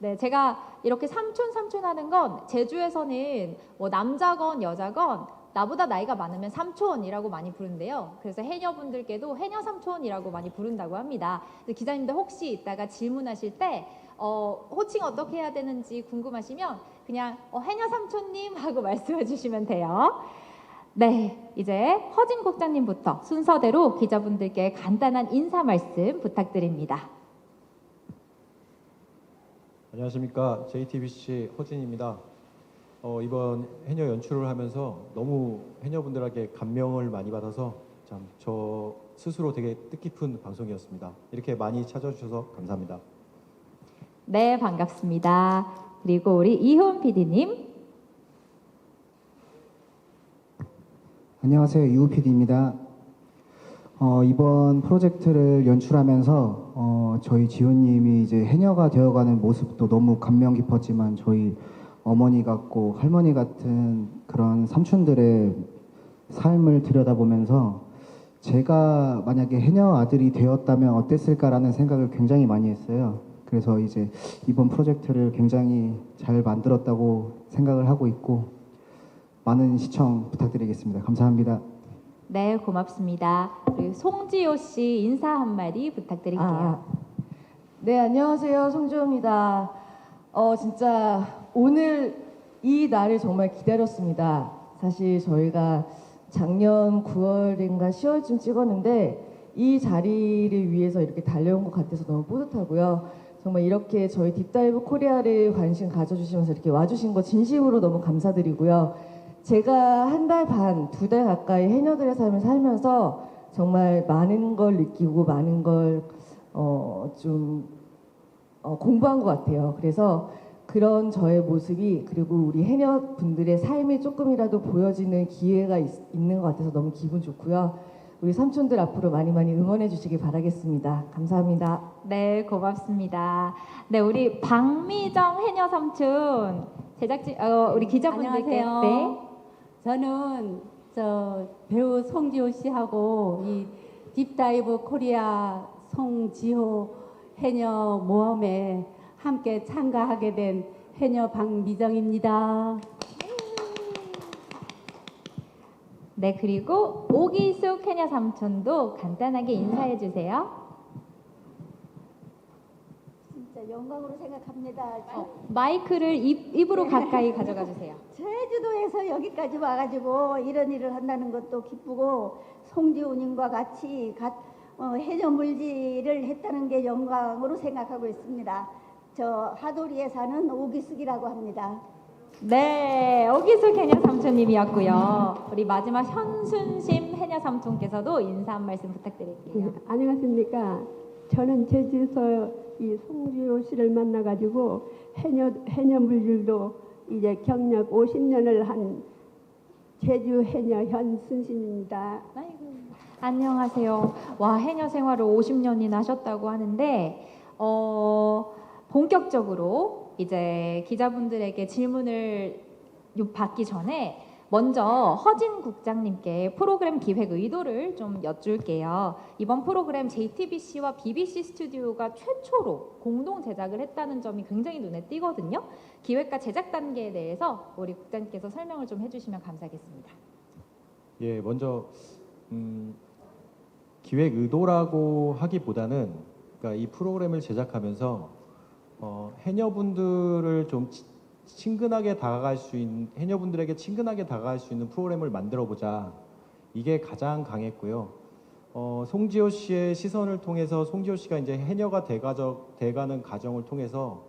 네, 제가 이렇게 삼촌 하는 건 제주에서는 뭐 남자건 여자건 나보다 나이가 많으면 삼촌이라고 많이 부르는데요. 그래서 해녀분들께도 해녀 삼촌이라고 많이 부른다고 합니다. 그래서 기자님들 혹시 이따가 질문하실 때 호칭 어떻게 해야 되는지 궁금하시면 그냥 해녀 삼촌님 하고 말씀해 주시면 돼요. 네, 이제 허진 국장님부터 순서대로 기자분들께 간단한 인사 말씀 부탁드립니다. 안녕하십니까. JTBC 허진입니다. 이번 해녀 연출을 하면서 너무 해녀분들에게 감명을 많이 받아서 참 저 스스로 되게 뜻깊은 방송이었습니다. 이렇게 많이 찾아주셔서 감사합니다. 네, 반갑습니다. 그리고 우리 이효은 PD님. 안녕하세요. 이우 PD입니다. 이번 프로젝트를 연출하면서 저희 지훈님이 이제 해녀가 되어가는 모습도 너무 감명 깊었지만 저희 어머니 같고 할머니 같은 그런 삼촌들의 삶을 들여다보면서 제가 만약에 해녀 아들이 되었다면 어땠을까라는 생각을 굉장히 많이 했어요. 그래서 이제 이번 프로젝트를 굉장히 잘 만들었다고 생각을 하고 있고 많은 시청 부탁드리겠습니다. 감사합니다. 네, 고맙습니다. 그리고 송지효 씨 인사 한마디 부탁드릴게요. 네, 안녕하세요. 송지효입니다. 진짜 오늘 이 날을 정말 기다렸습니다. 사실 저희가 작년 9월인가 10월쯤 찍었는데 이 자리를 위해서 이렇게 달려온 것 같아서 너무 뿌듯하고요. 정말 이렇게 저희 딥다이브 코리아를 관심 가져주시면서 이렇게 와주신 거 진심으로 너무 감사드리고요. 제가 한 달 반, 2달 가까이 해녀들의 삶을 살면서 정말 많은 걸 느끼고 많은 걸 공부한 것 같아요. 그래서 그런 저의 모습이 그리고 우리 해녀분들의 삶이 조금이라도 보여지는 기회가 있는 것 같아서 너무 기분 좋고요. 우리 삼촌들 앞으로 많이 응원해 주시기 바라겠습니다. 감사합니다. 네, 고맙습니다. 네, 우리 박미정 해녀 삼촌 제작진 우리 기자분들께 안녕하세요. 네. 저는 배우 송지효 씨하고 이 딥다이브 코리아 송지효 해녀 모험에 함께 참가하게 된 해녀 박미정입니다. 네, 그리고 오기숙 해녀 삼촌도 간단하게 인사해 주세요. 진짜 영광으로 생각합니다. 마이크를 입으로 가까이 가져가 주세요. 제주도에서 여기까지 와가지고 이런 일을 한다는 것도 기쁘고 송지훈님과 같이 해녀 물질을 했다는 게 영광으로 생각하고 있습니다. 저 하도리에 사는 오기숙이라고 합니다. 네, 오기숙 해녀 삼촌님이었고요. 우리 마지막 현순심 해녀 삼촌께서도 인사 한 말씀 부탁드릴게요. 안녕하십니까. 저는 제주에서 이 송지효 씨를 만나가지고 해녀 물질도 이제 경력 50년을 한 제주 해녀 현순심입니다. 아이고, 안녕하세요. 와, 해녀 생활을 50년이나 하셨다고 하는데 본격적으로 이제 기자분들에게 질문을 받기 전에 먼저 허진 국장님께 프로그램 기획 의도를 좀 여쭐게요. 이번 프로그램 JTBC와 BBC 스튜디오가 최초로 공동 제작을 했다는 점이 굉장히 눈에 띄거든요. 기획과 제작 단계에 대해서 우리 국장님께서 설명을 좀 해주시면 감사하겠습니다. 예, 먼저 기획 의도라고 하기보다는 그러니까 이 프로그램을 제작하면서 해녀분들을 좀 친근하게 다가갈 수 있는 해녀분들에게 친근하게 다가갈 수 있는 프로그램을 만들어 보자. 이게 가장 강했고요. 송지효 씨의 시선을 통해서 송지효 씨가 이제 해녀가 돼가는 과정을 통해서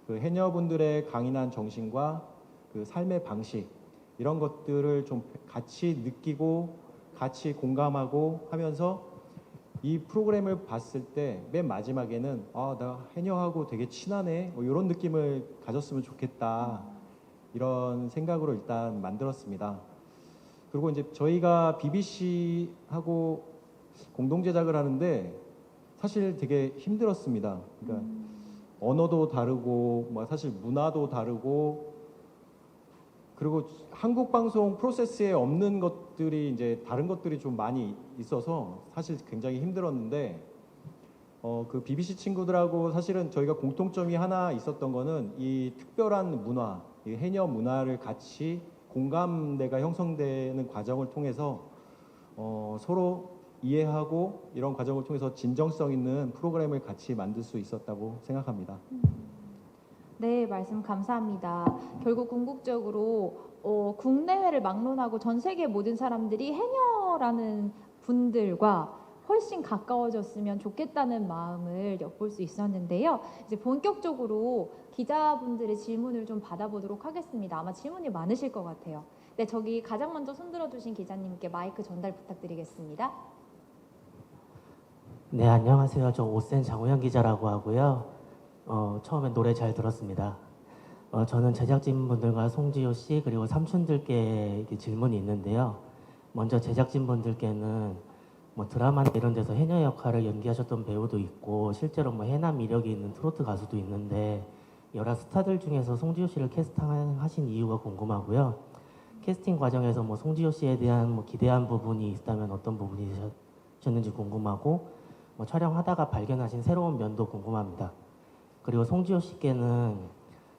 그 해녀분들의 강인한 정신과 그 삶의 방식 이런 것들을 좀 같이 느끼고 같이 공감하고 하면서 이 프로그램을 봤을 때 맨 마지막에는 나 해녀하고 되게 친하네 뭐 이런 느낌을 가졌으면 좋겠다 이런 생각으로 일단 만들었습니다. 그리고 이제 저희가 BBC하고 공동 제작을 하는데 사실 되게 힘들었습니다. 그러니까 언어도 다르고 뭐 사실 문화도 다르고 그리고 한국 방송 프로세스에 없는 것들이 이제 다른 것들이 좀 많이 있어서 사실 굉장히 힘들었는데 그 BBC 친구들하고 사실은 저희가 공통점이 하나 있었던 거는 이 특별한 문화, 이 해녀 문화를 같이 공감대가 형성되는 과정을 통해서 서로 이해하고 이런 과정을 통해서 진정성 있는 프로그램을 같이 만들 수 있었다고 생각합니다. 네, 말씀 감사합니다. 결국 궁극적으로 국내외를 막론하고 전 세계 모든 사람들이 해녀라는 분들과 훨씬 가까워졌으면 좋겠다는 마음을 엿볼 수 있었는데요. 이제 본격적으로 기자분들의 질문을 좀 받아보도록 하겠습니다. 아마 질문이 많으실 것 같아요. 네, 저기 가장 먼저 손들어 주신 기자님께 마이크 전달 부탁드리겠습니다. 네, 안녕하세요. 저 오센 장우영 기자라고 하고요. 처음에 노래 잘 들었습니다. 저는 제작진분들과 송지효 씨 그리고 삼촌들께 이렇게 질문이 있는데요. 먼저 제작진분들께는 뭐 드라마나 이런 데서 해녀 역할을 연기하셨던 배우도 있고 실제로 뭐 해남 이력이 있는 트로트 가수도 있는데 여러 스타들 중에서 송지효 씨를 캐스팅하신 이유가 궁금하고요. 캐스팅 과정에서 뭐 송지효 씨에 대한 뭐 기대한 부분이 있다면 어떤 부분이셨는지 궁금하고 뭐 촬영하다가 발견하신 새로운 면도 궁금합니다. 그리고 송지효 씨께는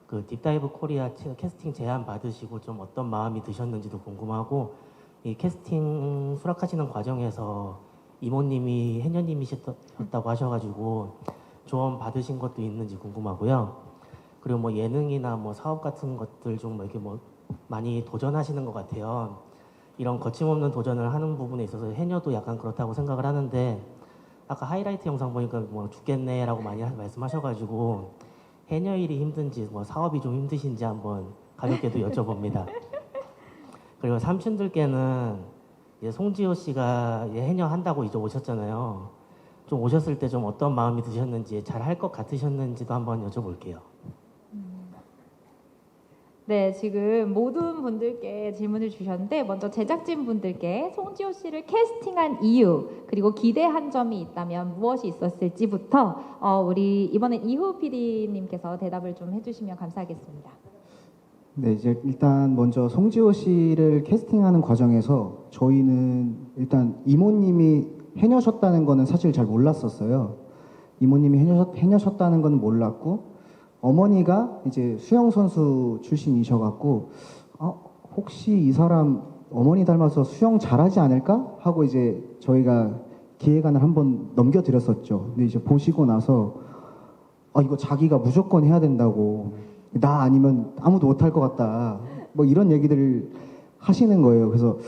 그 딥다이브 코리아 캐스팅 제안 받으시고 좀 어떤 마음이 드셨는지도 궁금하고 이 캐스팅 수락하시는 과정에서 이모님이 해녀님이셨다고 하셔가지고 조언 받으신 것도 있는지 궁금하고요. 그리고 뭐 예능이나 뭐 사업 같은 것들 좀 이렇게 뭐 많이 도전하시는 것 같아요. 이런 거침없는 도전을 하는 부분에 있어서 해녀도 약간 그렇다고 생각을 하는데 아까 하이라이트 영상 보니까 뭐 죽겠네라고 많이 말씀하셔가지고 해녀 일이 힘든지 뭐 사업이 좀 힘드신지 한번 가볍게도 여쭤봅니다. 그리고 삼촌들께는 이제 송지효 씨가 이제 해녀 한다고 이제 오셨잖아요. 좀 오셨을 때 좀 어떤 마음이 드셨는지 잘 할 것 같으셨는지도 한번 여쭤볼게요. 네, 지금 모든 분들께 질문을 주셨는데 먼저 제작진 분들께 송지효 씨를 캐스팅한 이유 그리고 기대한 점이 있다면 무엇이 있었을지부터 우리 이번엔 이후 PD님께서 대답을 좀 해주시면 감사하겠습니다. 네, 이제 일단 먼저 송지효 씨를 캐스팅하는 과정에서 저희는 일단 이모님이 해녀셨다는 거는 사실 잘 몰랐었어요. 이모님이 해녀셨다는 건 몰랐고 어머니가 이제 수영 선수 출신이셔갖고 혹시 이 사람 어머니 닮아서 수영 잘하지 않을까 하고 이제 저희가 기획안을 한번 넘겨드렸었죠. 근데 이제 보시고 나서 이거 자기가 무조건 해야 된다고 나 아니면 아무도 못할 것 같다 뭐 이런 얘기들을 하시는 거예요. 그래서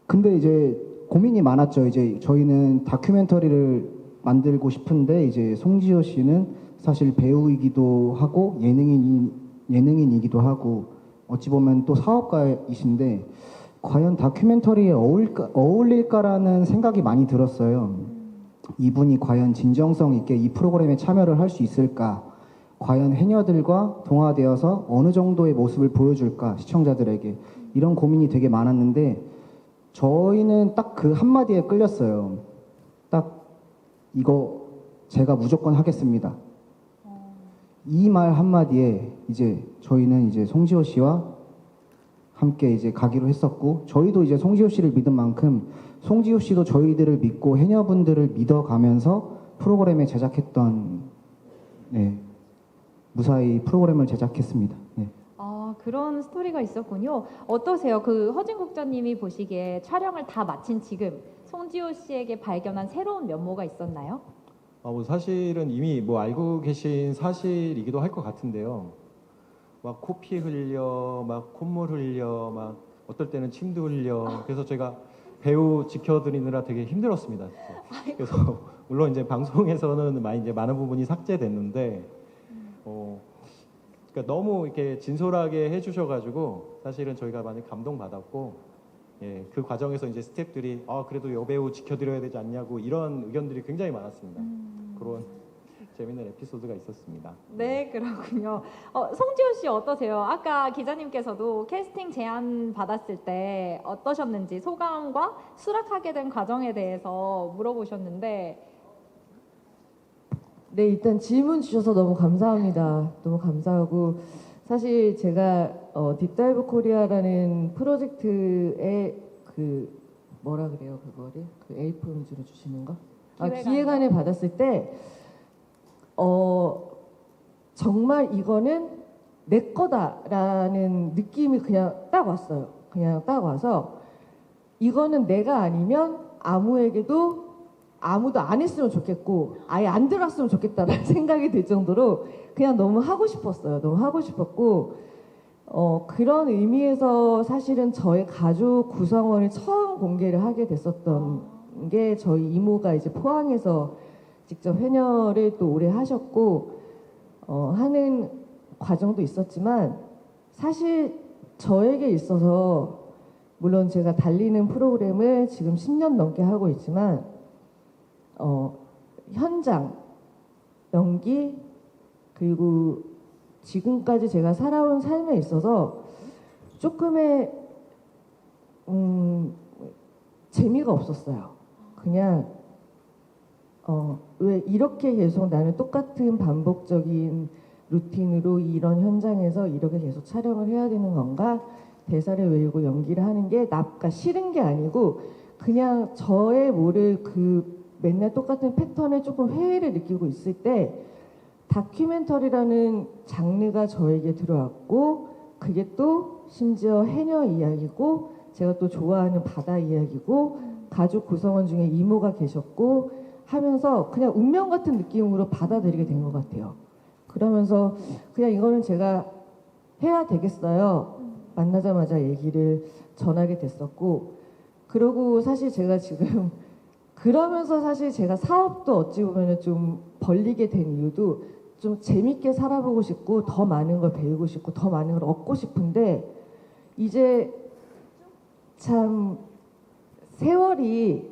근데 이제 고민이 많았죠. 이제 저희는 다큐멘터리를 만들고 싶은데 이제 송지효 씨는 사실 배우이기도 하고 예능인이기도 하고 어찌 보면 또 사업가이신데 과연 다큐멘터리에 어울릴까라는 생각이 많이 들었어요. 이분이 과연 진정성 있게 이 프로그램에 참여를 할 수 있을까? 과연 해녀들과 동화되어서 어느 정도의 모습을 보여줄까? 시청자들에게 이런 고민이 되게 많았는데 저희는 딱 그 한마디에 끌렸어요. 딱 이거 제가 무조건 하겠습니다. 이 말 한마디에 이제 저희는 이제 송지효 씨와 함께 이제 가기로 했었고 저희도 이제 송지효 씨를 믿은 만큼 송지효 씨도 저희들을 믿고 해녀분들을 믿어가면서 프로그램에 제작했던 무사히 프로그램을 제작했습니다. 네. 그런 스토리가 있었군요. 어떠세요? 그 허진 국장님이 보시기에 촬영을 다 마친 지금 송지효 씨에게 발견한 새로운 면모가 있었나요? 뭐 사실은 이미 뭐 알고 계신 사실이기도 할 것 같은데요. 막 코피 흘려, 막 콧물 흘려, 막 어떨 때는 침도 흘려. 그래서 제가 배우 지켜드리느라 되게 힘들었습니다. 진짜. 그래서 물론 이제 방송에서는 많은 부분이 삭제됐는데, 그러니까 너무 이렇게 진솔하게 해주셔가지고 사실은 저희가 많이 감동받았고. 예, 그 과정에서 이제 스태프들이 그래도 여배우 지켜드려야 되지 않냐고 이런 의견들이 굉장히 많았습니다. 그런 재밌는 에피소드가 있었습니다. 네, 그렇군요. 송지효 씨 어떠세요? 아까 기자님께서도 캐스팅 제안 받았을 때 어떠셨는지 소감과 수락하게 된 과정에 대해서 물어보셨는데 네, 일단 질문 주셔서 너무 감사합니다. 너무 감사하고 사실 제가 딥다이브 코리아라는 프로젝트의 그 뭐라 그래요 그거를 그 A4 용지로 주시는 거 기획안을 받았을 때 정말 이거는 내 거다라는 느낌이 그냥 딱 왔어요. 그냥 딱 와서 이거는 내가 아니면 아무도 안 했으면 좋겠고 아예 안 들었으면 좋겠다라는 생각이 들 정도로 그냥 너무 하고 싶었어요. 너무 하고 싶었고 그런 의미에서 사실은 저의 가족 구성원을 처음 공개를 하게 됐었던 게 저희 이모가 이제 포항에서 직접 해녀를 또 오래 하셨고 하는 과정도 있었지만 사실 저에게 있어서 물론 제가 달리는 프로그램을 지금 10년 넘게 하고 있지만 현장, 연기 그리고 지금까지 제가 살아온 삶에 있어서 조금의 재미가 없었어요. 그냥 왜 이렇게 계속 나는 똑같은 반복적인 루틴으로 이런 현장에서 이렇게 계속 촬영을 해야 되는 건가? 대사를 외우고 연기를 하는 게 나가 싫은 게 아니고 그냥 저의 모를 그 맨날 똑같은 패턴에 조금 회의를 느끼고 있을 때 다큐멘터리라는 장르가 저에게 들어왔고 그게 또 심지어 해녀 이야기고 제가 또 좋아하는 바다 이야기고 가족 구성원 중에 이모가 계셨고 하면서 그냥 운명 같은 느낌으로 받아들이게 된 것 같아요. 그러면서 그냥 이거는 제가 해야 되겠어요. 만나자마자 얘기를 전하게 됐었고 그러고 사실 제가 지금 그러면서 사실 제가 사업도 어찌 보면 좀 벌리게 된 이유도 좀 재밌게 살아보고 싶고 더 많은 걸 배우고 싶고 더 많은 걸 얻고 싶은데 이제 참 세월이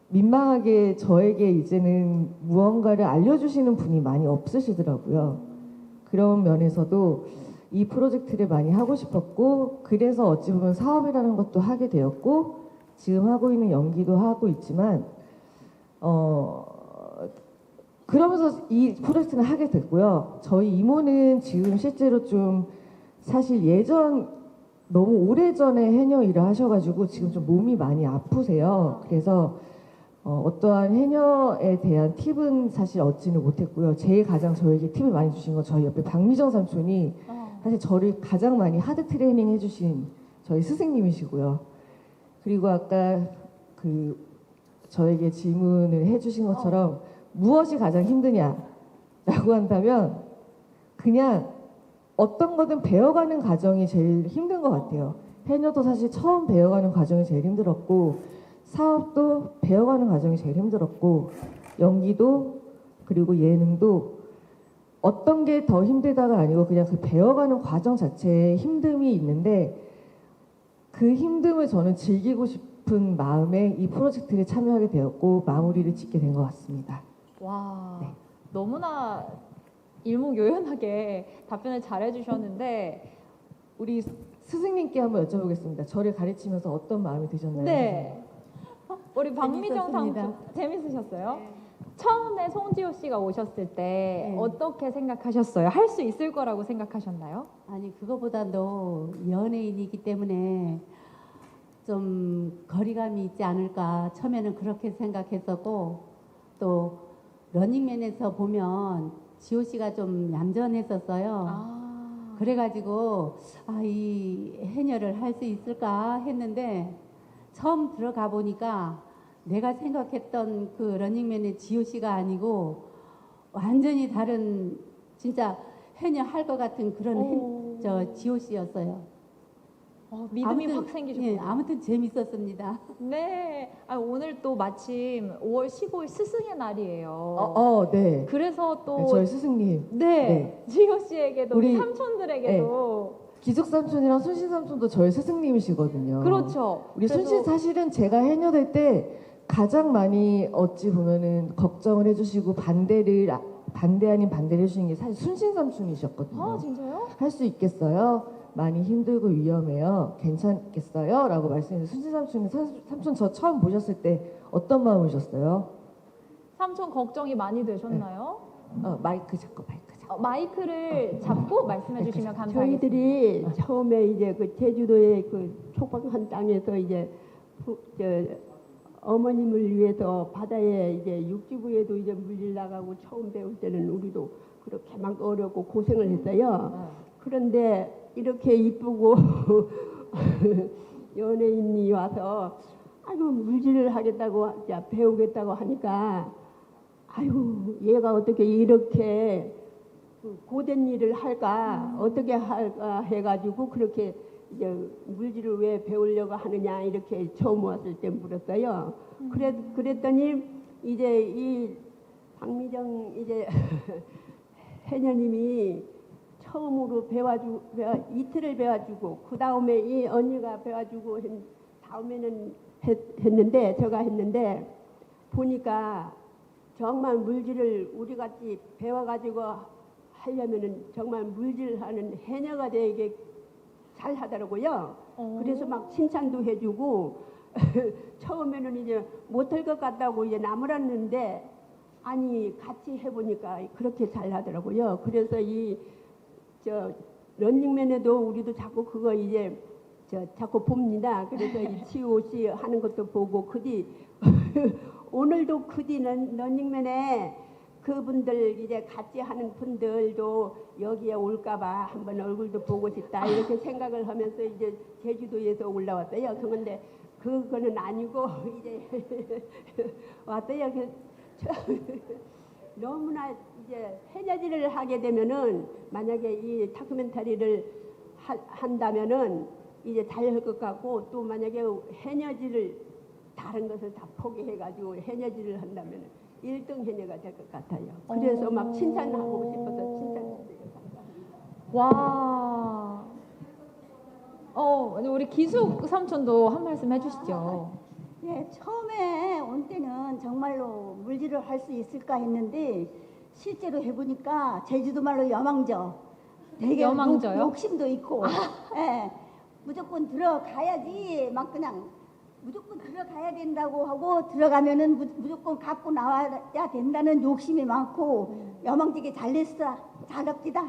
민망하게 저에게 이제는 무언가를 알려주시는 분이 많이 없으시더라고요. 그런 면에서도 이 프로젝트를 많이 하고 싶었고 그래서 어찌 보면 사업이라는 것도 하게 되었고 지금 하고 있는 연기도 하고 있지만 그러면서 이 프로젝트는 하게 됐고요. 저희 이모는 지금 실제로 좀 사실 예전 너무 오래전에 해녀 일을 하셔가지고 지금 좀 몸이 많이 아프세요. 그래서 어떠한 해녀에 대한 팁은 사실 얻지는 못했고요. 제일 가장 저에게 팁을 많이 주신 건 저희 옆에 박미정 삼촌이 사실 저를 가장 많이 하드 트레이닝 해주신 저희 스승님이시고요. 그리고 아까 그 저에게 질문을 해주신 것처럼 무엇이 가장 힘드냐라고 한다면 그냥 어떤 거든 배워가는 과정이 제일 힘든 것 같아요. 해녀도 사실 처음 배워가는 과정이 제일 힘들었고 사업도 배워가는 과정이 제일 힘들었고 연기도 그리고 예능도 어떤 게 더 힘들다가 아니고 그냥 그 배워가는 과정 자체에 힘듦이 있는데 그 힘듦을 저는 즐기고 싶은 마음에 이 프로젝트에 참여하게 되었고 마무리를 짓게 된 것 같습니다. 와, 네. 너무나 일목요연하게 답변을 잘해주셨는데 우리 스승님께 한번 여쭤보겠습니다. 저를 가르치면서 어떤 마음이 드셨나요? 네. 우리 박미정 재밌었습니다. 삼촌 재밌으셨어요? 처음에 송지효 씨가 오셨을 때 네. 어떻게 생각하셨어요? 할 수 있을 거라고 생각하셨나요? 아니 그거보다도 연예인이기 때문에 좀 거리감이 있지 않을까 처음에는 그렇게 생각했었고 또 러닝맨에서 보면 지호 씨가 좀 얌전했었어요. 그래가지고 이 해녀를 할 수 있을까 했는데 처음 들어가 보니까 내가 생각했던 그 러닝맨의 지호 씨가 아니고 완전히 다른 진짜 해녀 할 것 같은 그런 지호 씨였어요. 믿음이 아무튼, 확 생기셨군요. 예, 아무튼 재밌었습니다. 네. 오늘 또 마침 5월 15일 스승의 날이에요. 네. 그래서 또 네, 저희 스승님. 네. 지효 씨에게도 우리 삼촌들에게도 기숙 삼촌이랑 순신 삼촌도 저희 스승님이시거든요. 그렇죠. 우리 그래서 순신 사실은 제가 해녀될 때 가장 많이 어찌 보면은 걱정을 해주시고 반대 아닌 반대를 해주시는 게 사실 순신 삼촌이셨거든요. 진짜요? 할 수 있겠어요? 많이 힘들고 위험해요. 괜찮겠어요? 라고 말씀해서 순신 삼촌이 삼촌 저 처음 보셨을 때 어떤 마음이셨어요? 삼촌 걱정이 많이 되셨나요? 마이크 잡고 마이크 잡고. 마이크를 잡고 말씀해 주시면 감사하겠습니다. 저희들이 처음에 이제 그 제주도의 그 촉박한 땅에서 이제 어머님을 위해서 바다에 이제 육지부에도 이제 물질 나가고 처음 배울 때는 우리도 그렇게 막 어렵고 고생을 했어요. 그런데 이렇게 이쁘고 연예인이 와서 아이고 물질을 하겠다고 자, 배우겠다고 하니까 아유 얘가 어떻게 이렇게 고된 일을 할까 어떻게 할까 해가지고 그렇게 이제 물질을 왜 배우려고 하느냐 이렇게 처음 왔을 때 물었어요. 그랬더니 이제 이 박미정 이제 해녀님이 처음으로 이틀을 배워주고 그 다음에 이 언니가 배워주고 다음에는 했는데 제가 했는데 보니까 정말 물질을 우리 같이 배워가지고 하려면은 정말 물질하는 해녀가 되게 잘 하더라고요. 그래서 막 칭찬도 해주고 처음에는 이제 못할 것 같다고 이제 나무랐는데 아니 같이 해보니까 그렇게 잘 하더라고요. 그래서 런닝맨에도 우리도 자꾸 그거 이제 자꾸 봅니다. 그래서 이 COC 하는 것도 보고 그뒤 오늘도 그뒤 런닝맨에 그분들 이제 같이 하는 분들도 여기에 올까봐 한번 얼굴도 보고 싶다 이렇게 생각을 하면서 이제 제주도에서 올라왔어요. 그런데 그거는 아니고 이제 왔어요. 너무나 이제 해녀질을 하게 되면은 만약에 이 다큐멘터리를 한다면은 이제 잘 할 것 같고 또 만약에 해녀질을 다른 것을 다 포기해가지고 해녀질을 한다면은 1등 해녀가 될 것 같아요. 그래서 막 칭찬하고 싶어서 칭찬했어요. 와. 우리 기숙 삼촌도 한 말씀 해주시죠. 예, 처음에 온 때는 정말로 물질을 할 수 있을까 했는데 실제로 해보니까 제주도 말로 여망저. 되게 여망저요? 욕심도 있고, 예, 무조건 들어가야지 막 그냥 무조건 들어가야 된다고 하고 들어가면은 무조건 갖고 나와야 된다는 욕심이 많고 여망지게 잘냈어, 잘합디다.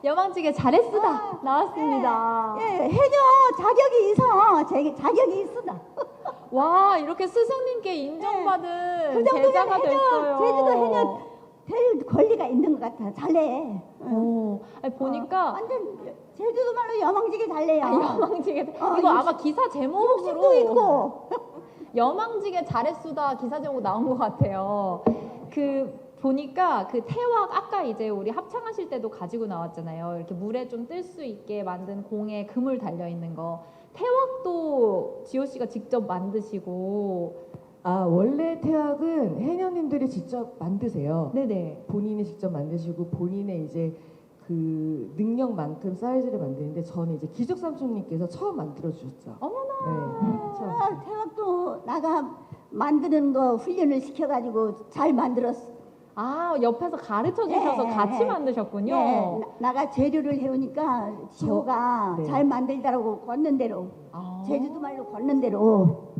여망지게 잘했으다 나왔습니다. 예, 해녀 자격이 있어. 자격이 있으다. 와, 이렇게 스승님께 인정받은 그 정도면 제자가 됐어요. 제주도 해녀 될 권리가 있는 것 같아. 잘해. 아니, 보니까 완전 제주도 말로 여망지게 잘해요. 여망지게 이거 아마 기사 제목으로 욕심도 있고. 여망지게 잘했수다 기사 제목 나온 것 같아요. 보니까 태왁 아까 이제 우리 합창하실 때도 가지고 나왔잖아요. 이렇게 물에 좀 뜰 수 있게 만든 공에 그물 달려 있는 거. 태왁도 지호 씨가 직접 만드시고. 원래 태학은 해녀님들이 직접 만드세요. 네네. 본인이 직접 만드시고 본인의 이제 그 능력만큼 사이즈를 만드는데 저는 이제 기숙 삼촌님께서 처음 만들어 주셨죠. 어머나. 네. 태학도 나가 만드는 거 훈련을 시켜가지고 잘 만들었어. 옆에서 가르쳐 주셔서 같이 만드셨군요. 예, 나가 재료를 해오니까 지호가 네. 잘 만들더라고. 걷는 대로. 제주도 말로 걷는 대로.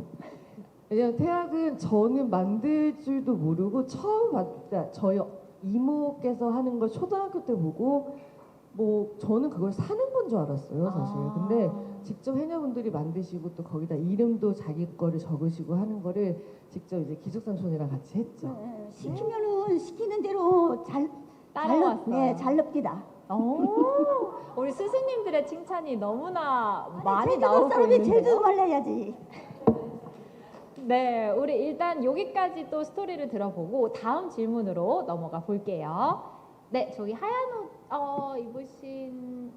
왜냐면 태학은 저는 만들 줄도 모르고 저희 이모께서 하는 걸 초등학교 때 보고 저는 그걸 사는 건 줄 알았어요 사실. 근데 직접 해녀분들이 만드시고 또 거기다 이름도 자기 거를 적으시고 하는 거를 직접 이제 기숙삼촌이랑 같이 했죠. 시키면은 시키는 대로 따라왔어요. 잘 납디다. 우리 스승님들의 칭찬이 너무나 많이 제주도 나오고 사람이 있는데요. 제주도 말라야지. 네, 우리 일단 여기까지 또 스토리를 들어보고 다음 질문으로 넘어가 볼게요. 네, 저기 하얀 옷 입으신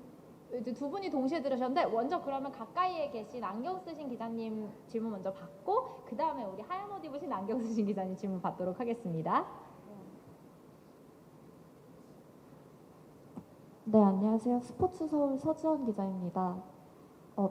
이제 두 분이 동시에 들으셨는데 먼저 그러면 가까이에 계신 안경 쓰신 기자님 질문 먼저 받고 그 다음에 우리 하얀 옷 입으신 안경 쓰신 기자님 질문 받도록 하겠습니다. 네, 안녕하세요. 스포츠 서울 서지원 기자입니다.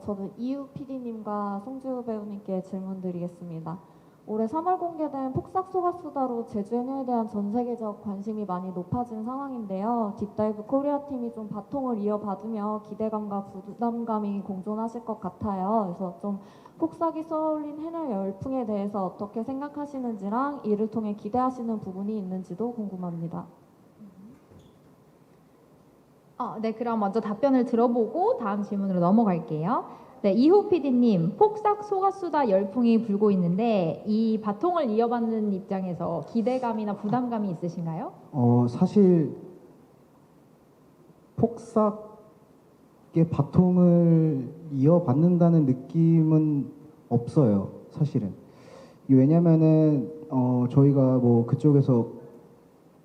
저는 이유 PD님과 송지우 배우님께 질문 드리겠습니다. 올해 3월 공개된 폭삭 소가수다로 제주 해녀에 대한 전 세계적 관심이 많이 높아진 상황인데요. 딥다이브 코리아 팀이 좀 바통을 이어받으며 기대감과 부담감이 공존하실 것 같아요. 그래서 좀 폭삭이 쏘아올린 해녀 열풍에 대해서 어떻게 생각하시는지랑 이를 통해 기대하시는 부분이 있는지도 궁금합니다. 네, 그럼 먼저 답변을 들어보고 다음 질문으로 넘어갈게요. 네, 이호 PD님, 폭삭 속았수다 열풍이 불고 있는데 이 바통을 이어받는 입장에서 기대감이나 부담감이 있으신가요? 사실 폭삭의 바통을 이어받는다는 느낌은 없어요. 사실은. 왜냐면은 저희가 뭐 그쪽에서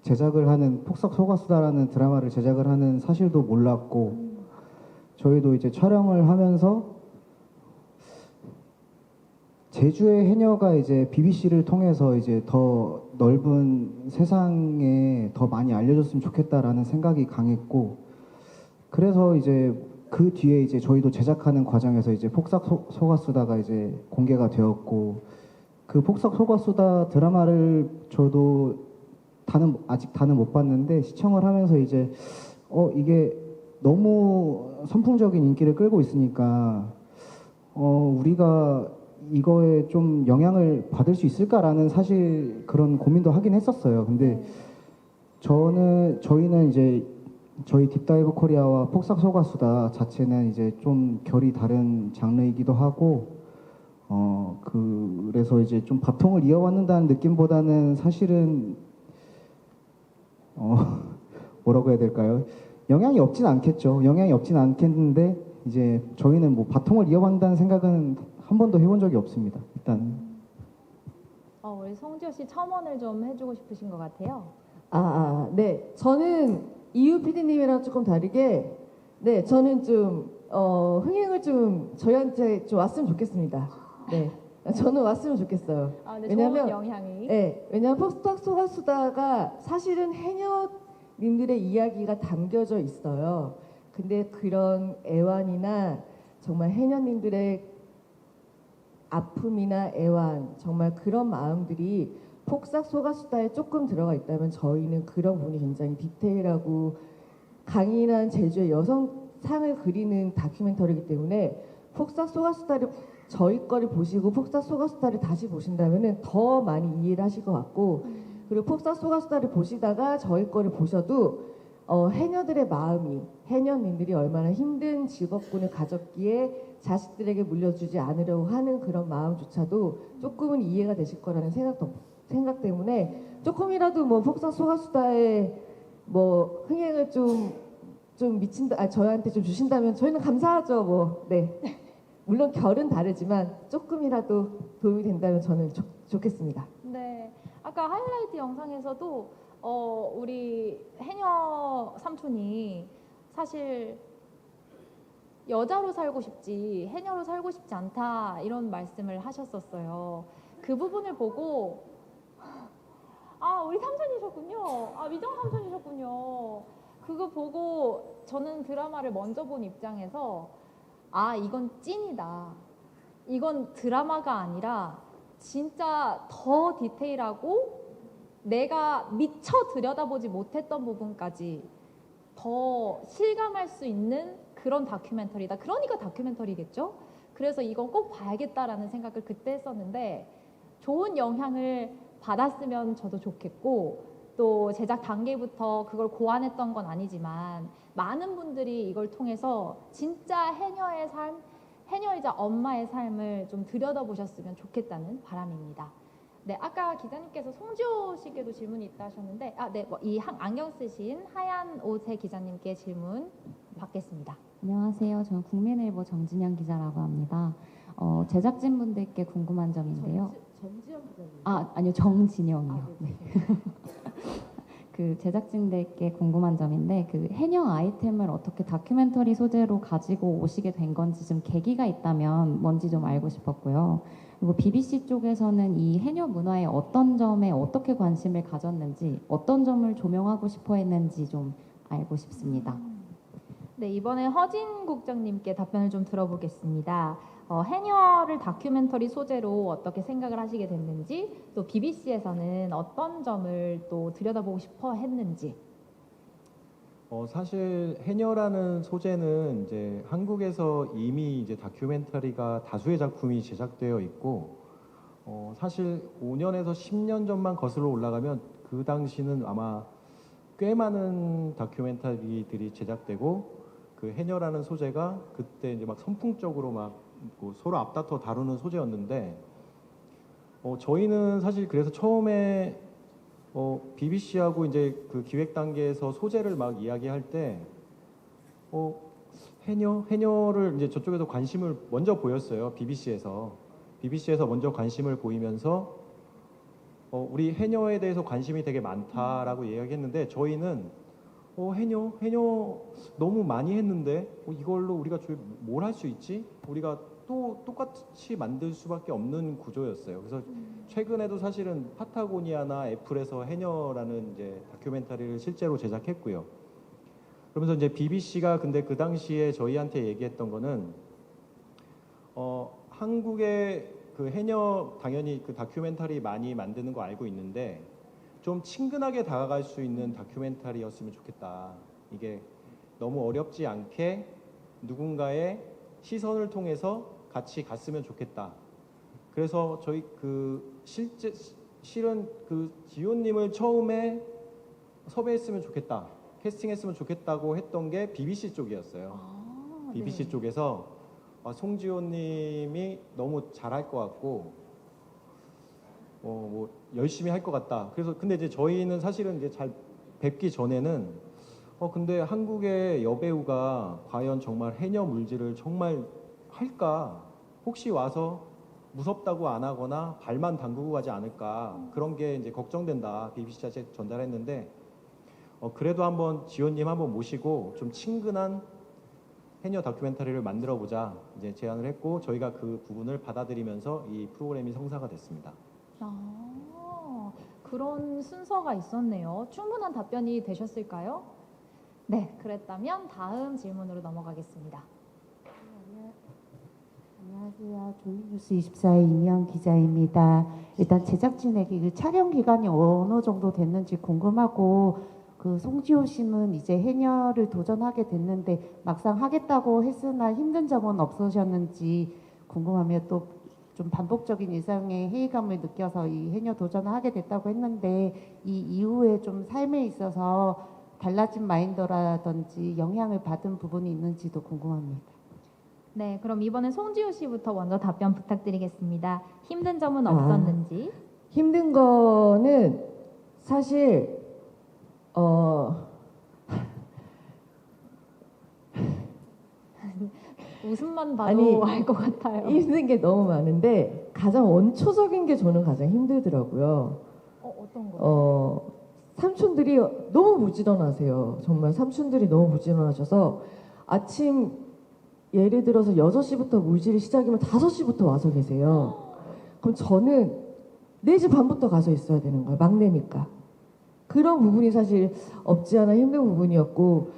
제작을 하는 폭삭 속았수다라는 드라마를 제작을 하는 사실도 몰랐고 저희도 이제 촬영을 하면서 제주의 해녀가 이제 BBC를 통해서 이제 더 넓은 세상에 더 많이 알려졌으면 좋겠다라는 생각이 강했고 그래서 이제 그 뒤에 이제 저희도 제작하는 과정에서 이제 폭삭 속았수다가 이제 공개가 되었고 그 폭삭 속았수다 드라마를 저도 아직 다는 못 봤는데 시청을 하면서 이제 이게 너무 선풍적인 인기를 끌고 있으니까 우리가 이거에 좀 영향을 받을 수 있을까라는 사실 그런 고민도 하긴 했었어요. 근데 저희는 이제 저희 딥다이브 코리아와 폭삭 속았수다 자체는 이제 좀 결이 다른 장르이기도 하고 그래서 이제 좀 바통을 이어받는다는 느낌보다는 사실은 뭐라고 해야 될까요? 영향이 없진 않겠죠. 영향이 없진 않겠는데 이제 저희는 뭐 바통을 이어받는다는 생각은 한 번도 해본 적이 없습니다. 일단 우리 송지효 씨 첨언을 좀 해주고 싶으신 것 같아요. 네. 저는 이유 PD님이랑 조금 다르게, 네, 저는 좀 흥행을 좀 저희한테 좀 왔으면 좋겠습니다. 네, 저는 왔으면 좋겠어요. 네, 왜냐면 좋은 영향이. 네, 왜냐면 폭삭 속았수다가 사실은 해녀님들의 이야기가 담겨져 있어요. 근데 그런 애환이나 정말 해녀님들의 아픔이나 애환, 정말 그런 마음들이 폭삭 속았수다에 조금 들어가 있다면 저희는 그런 부분이 굉장히 디테일하고 강인한 제주의 여성상을 그리는 다큐멘터리이기 때문에 폭삭 속았수다를 저희 거를 보시고 폭삭 속았수다를 다시 보신다면 더 많이 이해를 하실 것 같고 그리고 폭삭 속았수다를 보시다가 저희 거를 보셔도 해녀들의 마음이 해녀님들이 얼마나 힘든 직업군을 가졌기에 자식들에게 물려주지 않으려고 하는 그런 마음조차도 조금은 이해가 되실 거라는 생각 때문에 조금이라도 뭐 폭삭 속았수다에 뭐 흥행을 좀 미친다 저희한테 좀 주신다면 저희는 감사하죠. 뭐 네. 물론 결은 다르지만 조금이라도 도움이 된다면 저는 좋겠습니다. 네, 아까 하이라이트 영상에서도 우리 해녀 삼촌이 사실 여자로 살고 싶지 해녀로 살고 싶지 않다 이런 말씀을 하셨었어요. 그 부분을 보고 우리 삼촌이셨군요. 미정 삼촌이셨군요. 그거 보고 저는 드라마를 먼저 본 입장에서 이건 찐이다. 이건 드라마가 아니라 진짜 더 디테일하고 내가 미처 들여다보지 못했던 부분까지 더 실감할 수 있는 그런 다큐멘터리다. 그러니까 다큐멘터리겠죠? 그래서 이건 꼭 봐야겠다라는 생각을 그때 했었는데 좋은 영향을 받았으면 저도 좋겠고 또 제작 단계부터 그걸 고안했던 건 아니지만 많은 분들이 이걸 통해서 진짜 해녀의 삶, 해녀이자 엄마의 삶을 좀 들여다보셨으면 좋겠다는 바람입니다. 네, 아까 기자님께서 송지효 씨께도 질문이 있다 하셨는데, 네, 이 안경 쓰신 하얀 옷의 기자님께 질문 받겠습니다. 안녕하세요. 저는 국민일보 정진영 기자라고 합니다. 제작진분들께 궁금한 점인데요. 전지현 기자님. 아니요, 정진영이요. 네. 그 제작진들께 궁금한 점인데 그 해녀 아이템을 어떻게 다큐멘터리 소재로 가지고 오시게 된 건지 좀 계기가 있다면 뭔지 좀 알고 싶었고요. 그리고 BBC 쪽에서는 이 해녀 문화의 어떤 점에 어떻게 관심을 가졌는지 어떤 점을 조명하고 싶어 했는지 좀 알고 싶습니다. 네, 이번에 허진 국장님께 답변을 좀 들어보겠습니다. 해녀를 다큐멘터리 소재로 어떻게 생각을 하시게 됐는지, 또 BBC에서는 어떤 점을 또 들여다보고 싶어 했는지. 사실 해녀라는 소재는 이제 한국에서 이미 이제 다큐멘터리가 다수의 작품이 제작되어 있고, 사실 5년에서 10년 전만 거슬러 올라가면 그 당시는 아마 꽤 많은 다큐멘터리들이 제작되고 그 해녀라는 소재가 그때 이제 막 선풍적으로 막 서로 앞다퉈 다루는 소재였는데 저희는 사실 그래서 처음에 BBC하고 이제 그 기획 단계에서 소재를 막 이야기할 때 해녀를 이제 저쪽에서 관심을 먼저 보였어요. BBC에서 먼저 관심을 보이면서 우리 해녀에 대해서 관심이 되게 많다라고 이야기했는데 저희는 해녀 너무 많이 했는데 이걸로 우리가 뭘 할 수 있지? 우리가 또 똑같이 만들 수밖에 없는 구조였어요. 그래서 최근에도 사실은 파타고니아나 애플에서 해녀라는 이제 다큐멘터리를 실제로 제작했고요. 그러면서 이제 BBC가 근데 그 당시에 저희한테 얘기했던 거는 한국의 그 해녀 당연히 그 다큐멘터리 많이 만드는 거 알고 있는데 좀 친근하게 다가갈 수 있는 다큐멘터리였으면 좋겠다. 이게 너무 어렵지 않게 누군가의 시선을 통해서 같이 갔으면 좋겠다. 그래서 저희 실은 그 지호님을 처음에 섭외했으면 좋겠다, 캐스팅했으면 좋겠다고 했던 게 BBC 쪽이었어요. BBC 쪽에서 송지호님이 너무 잘할 것 같고 뭐 열심히 할 것 같다. 그래서 근데 이제 저희는 사실은 이제 잘 뵙기 전에는 근데 한국의 여배우가 과연 정말 해녀 물질을 정말 할까? 혹시 와서 무섭다고 안 하거나 발만 담그고 가지 않을까? 그런 게 이제 걱정된다. BBC한테 전달했는데 그래도 한번 지호님 한번 모시고 좀 친근한 해녀 다큐멘터리를 만들어 보자 이제 제안을 했고 저희가 그 부분을 받아들이면서 이 프로그램이 성사가 됐습니다. 그런 순서가 있었네요. 충분한 답변이 되셨을까요? 네, 그랬다면 다음 질문으로 넘어가겠습니다. 안녕하세요. 조민뉴스 24의 이미영 기자입니다. 일단 제작진에게 그 촬영 기간이 어느 정도 됐는지 궁금하고 그 송지호 씨는 이제 해녀를 도전하게 됐는데 막상 하겠다고 했으나 힘든 점은 없으셨는지 궁금하며 또 좀 반복적인 일상의 회의감을 느껴서 이 해녀 도전을 하게 됐다고 했는데 이 이후에 좀 삶에 있어서 달라진 마인드라든지 영향을 받은 부분이 있는지도 궁금합니다. 네, 그럼 이번엔 송지호 씨부터 먼저 답변 부탁드리겠습니다. 힘든 점은 없었는지? 힘든 거는 사실 웃음만 봐도 알 것 같아요. 힘든 게 너무 많은데 가장 원초적인 게 저는 가장 힘들더라고요. 어떤 거요? 삼촌들이 너무 부지런하세요. 정말 삼촌들이 너무 부지런하셔서 아침 예를 들어서 6시부터 물질이 시작이면 5시부터 와서 계세요. 그럼 저는 4시 반부터 가서 있어야 되는 거예요. 막내니까. 그런 부분이 사실 없지 않아 힘든 부분이었고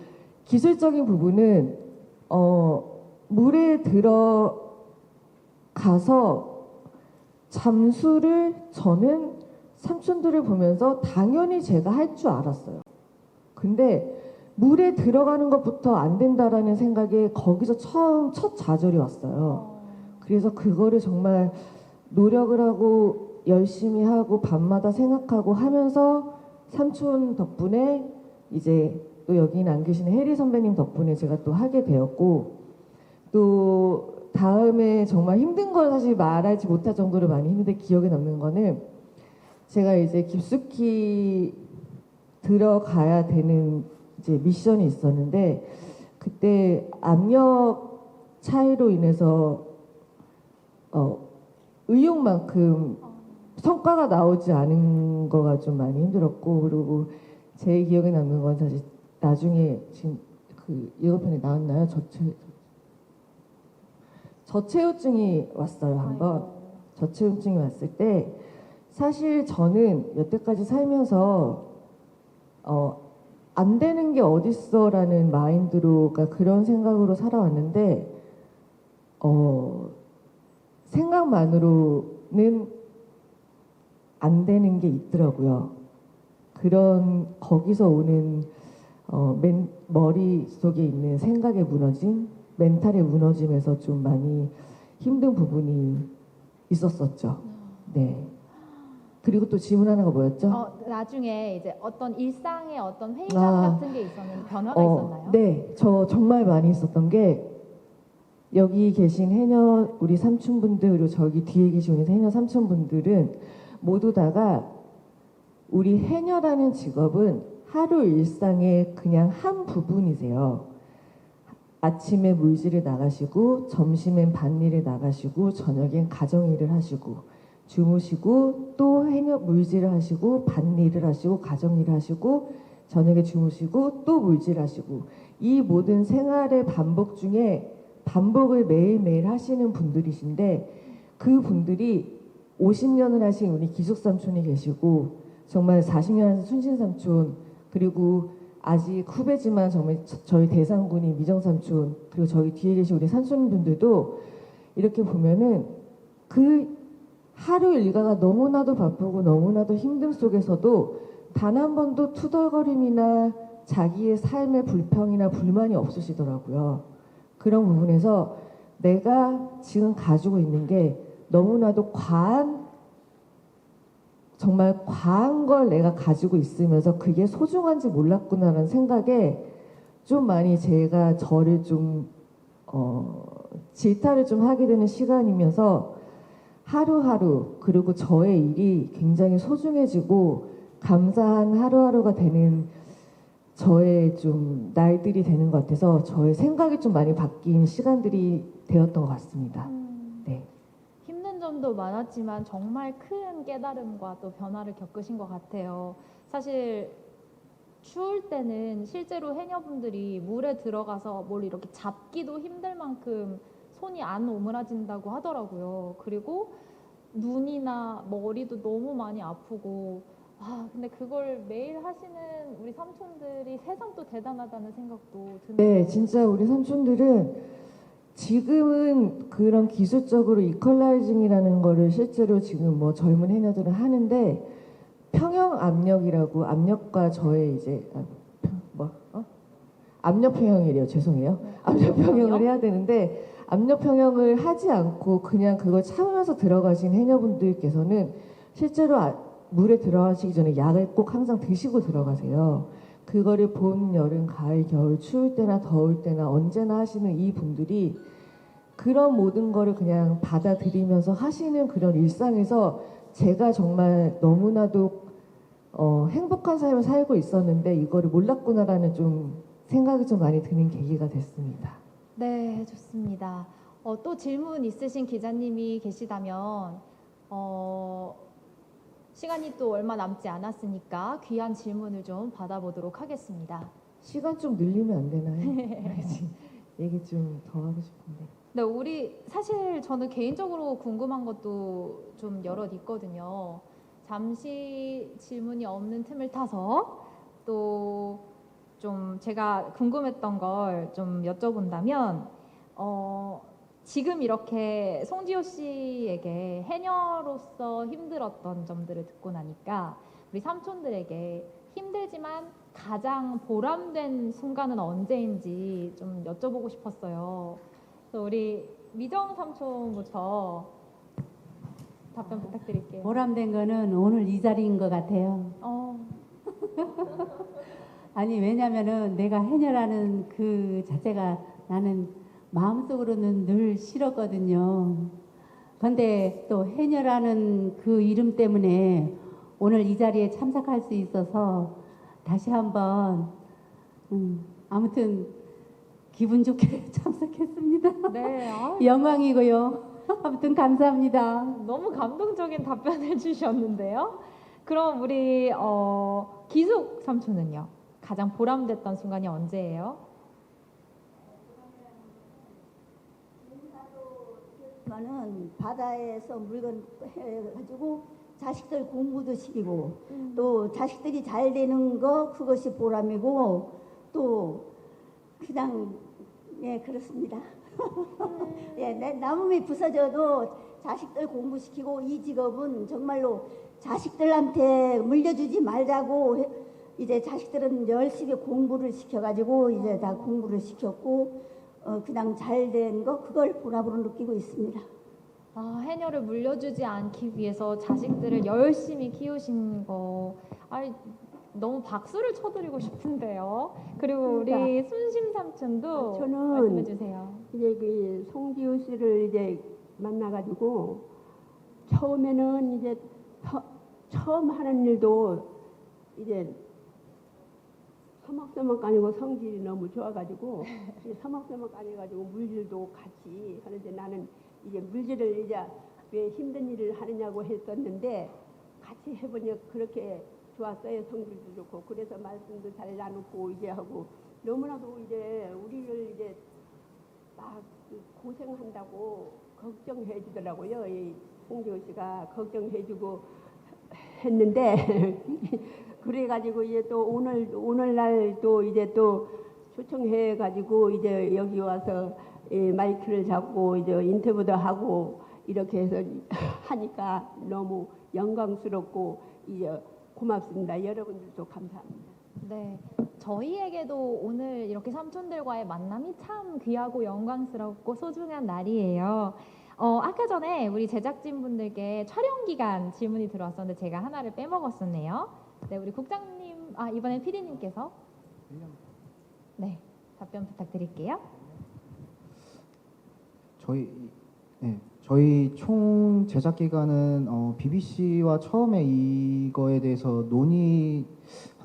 기술적인 부분은 물에 들어가서 잠수를 저는 삼촌들을 보면서 당연히 제가 할 줄 알았어요. 근데 물에 들어가는 것부터 안 된다라는 생각에 거기서 첫 좌절이 왔어요. 그래서 그거를 정말 노력을 하고 열심히 하고 밤마다 생각하고 하면서 삼촌 덕분에 이제 또 여기 안 계시는 혜리 선배님 덕분에 제가 또 하게 되었고 또 다음에 정말 힘든 걸 사실 말하지 못할 정도로 많이 힘든데 기억에 남는 거는 제가 이제 깊숙이 들어가야 되는 이제 미션이 있었는데 그때 압력 차이로 인해서 의욕만큼 성과가 나오지 않은 거가 좀 많이 힘들었고 그리고 제 기억에 남는 건 사실 나중에 지금 그 예고편에 나왔나요? 저체온증이 왔어요 한번. 저체온증이 왔을 때 사실 저는 여태까지 살면서 안 되는 게 어딨어라는 마인드로가 그런 생각으로 살아왔는데 생각만으로는 안 되는 게 있더라고요. 그런 거기서 오는 머릿속에 있는 생각에 무너짐, 멘탈의 무너짐에서 좀 많이 힘든 부분이 있었었죠. 네. 그리고 또 질문 하나가 뭐였죠? 나중에 이제 어떤 일상의 어떤 회의감 같은 게 있었는데 변화가 있었나요? 네, 저 정말 많이 있었던 게 여기 계신 해녀 우리 삼촌분들 그리고 저기 뒤에 계신 우리 해녀 삼촌분들은 모두 다가 우리 해녀라는 직업은 하루 일상의 그냥 한 부분이세요. 아침에 물질을 나가시고 점심엔 밭일을 나가시고 저녁엔 가정일을 하시고 주무시고 또 해녀 물질을 하시고 밭일을 하시고 가정일을 하시고 저녁에 주무시고 또 물질 하시고 이 모든 생활의 반복 중에 반복을 매일매일 하시는 분들이신데 그 분들이 50년을 하신 우리 기숙삼촌이 계시고 정말 40년 하신 순신삼촌 그리고 아직 후배지만 정말 저희 대상군이 미정삼촌 그리고 저희 뒤에 계신 우리 삼촌분들도 이렇게 보면은 그 하루 일과가 너무나도 바쁘고 너무나도 힘듦 속에서도 단 한 번도 투덜거림이나 자기의 삶의 불평이나 불만이 없으시더라고요. 그런 부분에서 내가 지금 가지고 있는 게 너무나도 정말 과한 걸 내가 가지고 있으면서 그게 소중한지 몰랐구나라는 생각에 좀 많이 제가 저를 좀 질타를 좀 하게 되는 시간이면서 하루하루 그리고 저의 일이 굉장히 소중해지고 감사한 하루하루가 되는 저의 좀 날들이 되는 것 같아서 저의 생각이 좀 많이 바뀐 시간들이 되었던 것 같습니다. 네. 힘든 점도 많았지만 정말 큰 깨달음과 또 변화를 겪으신 것 같아요. 사실 추울 때는 실제로 해녀분들이 물에 들어가서 뭘 이렇게 잡기도 힘들 만큼 손이 안 오므라진다고 하더라고요. 그리고 눈이나 머리도 너무 많이 아프고 근데 그걸 매일 하시는 우리 삼촌들이 새삼 또 대단하다는 생각도 드네요. 네, 진짜 우리 삼촌들은 지금은 그런 기술적으로 이퀄라이징이라는 거를 실제로 지금 뭐 젊은 해녀들은 하는데 평형 압력이라고 압력과 저의 이제 압력 평형이래요. 죄송해요. 압력 평형을 해야 되는데 압력 평형을 하지 않고 그냥 그걸 참으면서 들어가신 해녀분들께서는 실제로 물에 들어가시기 전에 약을 꼭 항상 드시고 들어가세요. 그거를 봄, 여름, 가을, 겨울 추울 때나 더울 때나 언제나 하시는 이 분들이 그런 모든 거를 그냥 받아들이면서 하시는 그런 일상에서 제가 정말 너무나도 행복한 삶을 살고 있었는데 이거를 몰랐구나라는 좀 생각이 좀 많이 드는 계기가 됐습니다. 네, 좋습니다. 또 질문 있으신 기자님이 계시다면 시간이 또 얼마 남지 않았으니까 귀한 질문을 좀 받아보도록 하겠습니다. 시간 좀 늘리면 안 되나요? 얘기 좀 더 하고 싶은데. 네, 우리 사실 저는 개인적으로 궁금한 것도 좀 여럿 있거든요. 잠시 질문이 없는 틈을 타서 또 좀 제가 궁금했던 걸 좀 여쭤본다면 지금 이렇게 송지효 씨에게 해녀로서 힘들었던 점들을 듣고 나니까 우리 삼촌들에게 힘들지만 가장 보람된 순간은 언제인지 좀 여쭤보고 싶었어요. 그래서 우리 미정 삼촌부터 답변 부탁드릴게요. 보람된 거는 오늘 이 자리인 것 같아요. 아니 왜냐면은 내가 해녀라는 그 자체가 나는 마음속으로는 늘 싫었거든요. 근데 또 해녀라는 그 이름 때문에 오늘 이 자리에 참석할 수 있어서 다시 한번 아무튼 기분 좋게 참석했습니다. 네, 영광이고요. 아무튼 감사합니다. 너무 감동적인 답변을 주셨는데요. 그럼 우리 기숙 삼촌은요? 가장 보람됐던 순간이 언제예요? 는 바다에서 물건 해가지고 자식들 공부도 시키고 또 자식들이 잘 되는 거 그것이 보람이고 또 그냥 그렇습니다. 내 나무미 부서져도 자식들 공부시키고 이 직업은 정말로 자식들한테 물려주지 말자고 이제 자식들은 열심히 공부를 시켜가지고 이제 다 공부를 시켰고 그냥 잘 된 거 그걸 보람으로 느끼고 있습니다. 해녀를 물려주지 않기 위해서 자식들을 열심히 키우신 거 너무 박수를 쳐드리고 싶은데요. 그리고 우리 그러니까. 순심 삼촌도 저는 말씀해 주세요. 이제 그 송지효 씨를 이제 만나가지고 처음에는 이제 처음 하는 일도 이제 서먹서먹 아니고 성질이 너무 좋아가지고 서먹서먹 아니가지고 물질도 같이 하는데 나는 이제 물질을 이제 왜 힘든 일을 하느냐고 했었는데 같이 해보니 그렇게 좋았어요. 성질도 좋고 그래서 말씀도 잘 나누고 이제 하고 너무나도 이제 우리를 이제 막 고생한다고 걱정해 주더라고요. 이 송지효 씨가 걱정해주고 했는데 그래가지고 이제 또 오늘날 또 이제 또 초청해가지고 이제 여기 와서 마이크를 잡고 이제 인터뷰도 하고 이렇게 해서 하니까 너무 영광스럽고 이제 고맙습니다. 여러분들도 감사합니다. 네, 저희에게도 오늘 이렇게 삼촌들과의 만남이 참 귀하고 영광스럽고 소중한 날이에요. 아까 전에 우리 제작진분들께 촬영 기간 질문이 들어왔었는데 제가 하나를 빼먹었었네요. 네, 우리 국장님, 이번엔 PD님께서 네, 답변 부탁드릴게요. 저희 총 제작 기간은 BBC와 처음에 이거에 대해서 논의한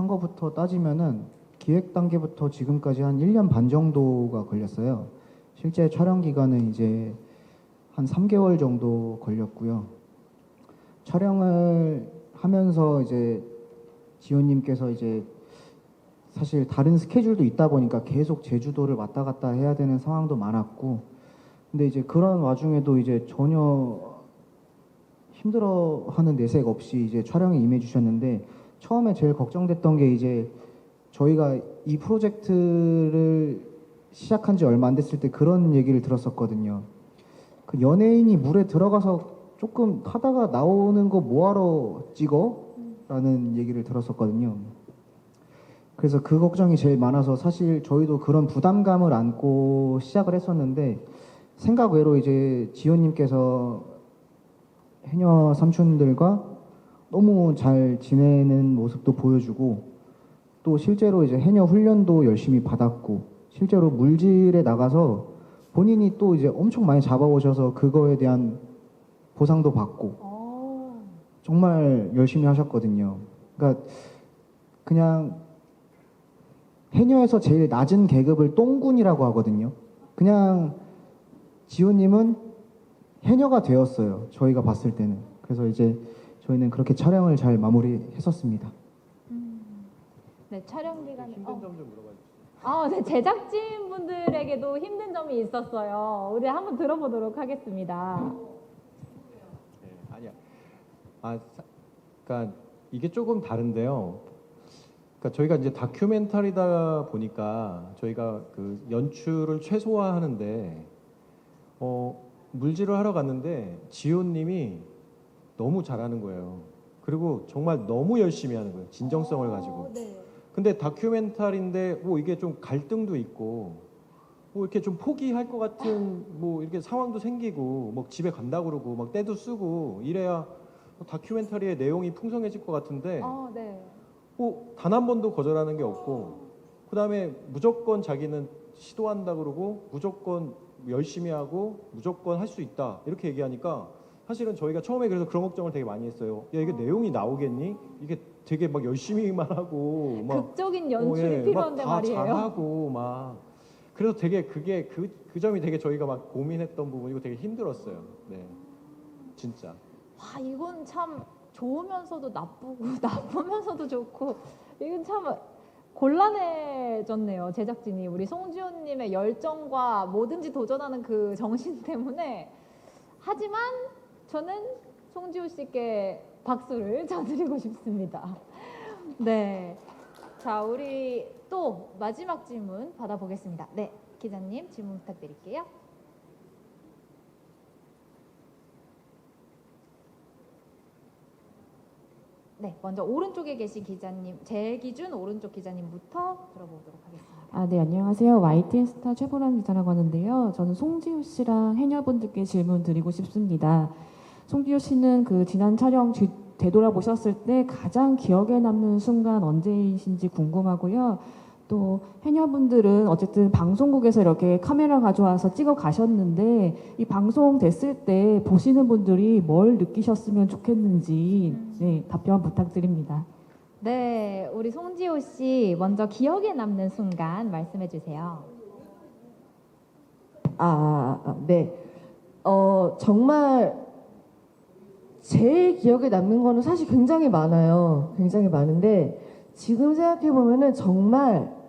것부터 따지면은 기획 단계부터 지금까지 한 1년 반 정도가 걸렸어요. 실제 촬영 기간은 이제 한 3개월 정도 걸렸고요. 촬영을 하면서 이제 지호님께서 이제 사실 다른 스케줄도 있다 보니까 계속 제주도를 왔다 갔다 해야 되는 상황도 많았고, 근데 이제 그런 와중에도 이제 전혀 힘들어하는 내색 없이 이제 촬영에 임해주셨는데, 처음에 제일 걱정됐던 게 이제 저희가 이 프로젝트를 시작한 지 얼마 안 됐을 때 그런 얘기를 들었었거든요. 그 연예인이 물에 들어가서 조금 타다가 나오는 거 뭐하러 찍어? 라는 얘기를 들었었거든요. 그래서 그 걱정이 제일 많아서 사실 저희도 그런 부담감을 안고 시작을 했었는데, 생각 외로 이제 지호님께서 해녀 삼촌들과 너무 잘 지내는 모습도 보여주고, 또 실제로 이제 해녀 훈련도 열심히 받았고, 실제로 물질에 나가서 본인이 또 이제 엄청 많이 잡아오셔서 그거에 대한 보상도 받고 정말 열심히 하셨거든요. 그러니까 그냥 해녀에서 제일 낮은 계급을 똥군이라고 하거든요. 그냥 지호님은 해녀가 되었어요. 저희가 봤을 때는. 그래서 이제 저희는 그렇게 촬영을 잘 마무리했었습니다. 네, 촬영 기간 힘든 점 좀 물어봐 주세요. 네, 제작진 분들에게도 힘든 점이 있었어요. 우리 한번 들어보도록 하겠습니다. 네, 아니야. 그러니까 이게 조금 다른데요. 그러니까 저희가 이제 다큐멘터리다 보니까 저희가 그 연출을 최소화하는데 물질을 하러 갔는데 지호님이 너무 잘하는 거예요. 그리고 정말 너무 열심히 하는 거예요. 진정성을 가지고. 네. 근데 다큐멘터리인데 뭐 이게 좀 갈등도 있고 뭐 이렇게 좀 포기할 것 같은 뭐 이렇게 상황도 생기고 뭐 집에 간다 그러고 막 떼도 쓰고 이래야 다큐멘터리의 내용이 풍성해질 것 같은데 네. 뭐 단 한 번도 거절하는 게 없고, 그다음에 무조건 자기는 시도한다 그러고 무조건 열심히 하고 무조건 할 수 있다 이렇게 얘기하니까 사실은 저희가 처음에 그래서 그런 걱정을 되게 많이 했어요. 야, 이게 내용이 나오겠니? 이게 되게 막 열심히만 하고 막 극적인 연출이 필요한데 막 말이에요. 다 잘하고 막 그래서 되게 그게 그 점이 되게 저희가 막 고민했던 부분이고 되게 힘들었어요. 네, 진짜. 와, 이건 참 좋으면서도 나쁘고 나쁘면서도 좋고 이건 참 곤란해졌네요. 제작진이 우리 송지호님의 열정과 뭐든지 도전하는 그 정신 때문에. 하지만 저는 송지호 씨께 박수를 쳐드리고 싶습니다. 네, 자, 우리 또 마지막 질문 받아보겠습니다. 네, 기자님 질문 부탁드릴게요. 네, 먼저 오른쪽에 계신 기자님, 제 기준 오른쪽 기자님부터 들어보도록 하겠습니다. 네, 안녕하세요. YTN 스타 최보람 기자라고 하는데요. 저는 송지효 씨랑 해녀분들께 질문 드리고 싶습니다. 송지효 씨는 그 지난 촬영 되돌아보셨을 때 가장 기억에 남는 순간 언제이신지 궁금하고요. 또 해녀분들은 어쨌든 방송국에서 이렇게 카메라 가져와서 찍어 가셨는데 이 방송 됐을 때 보시는 분들이 뭘 느끼셨으면 좋겠는지 네, 답변 부탁드립니다. 네, 우리 송지호 씨 먼저 기억에 남는 순간 말씀해 주세요. 네. 정말 제일 기억에 남는 거는 사실 굉장히 많아요. 굉장히 많은데 지금 생각해 보면은 정말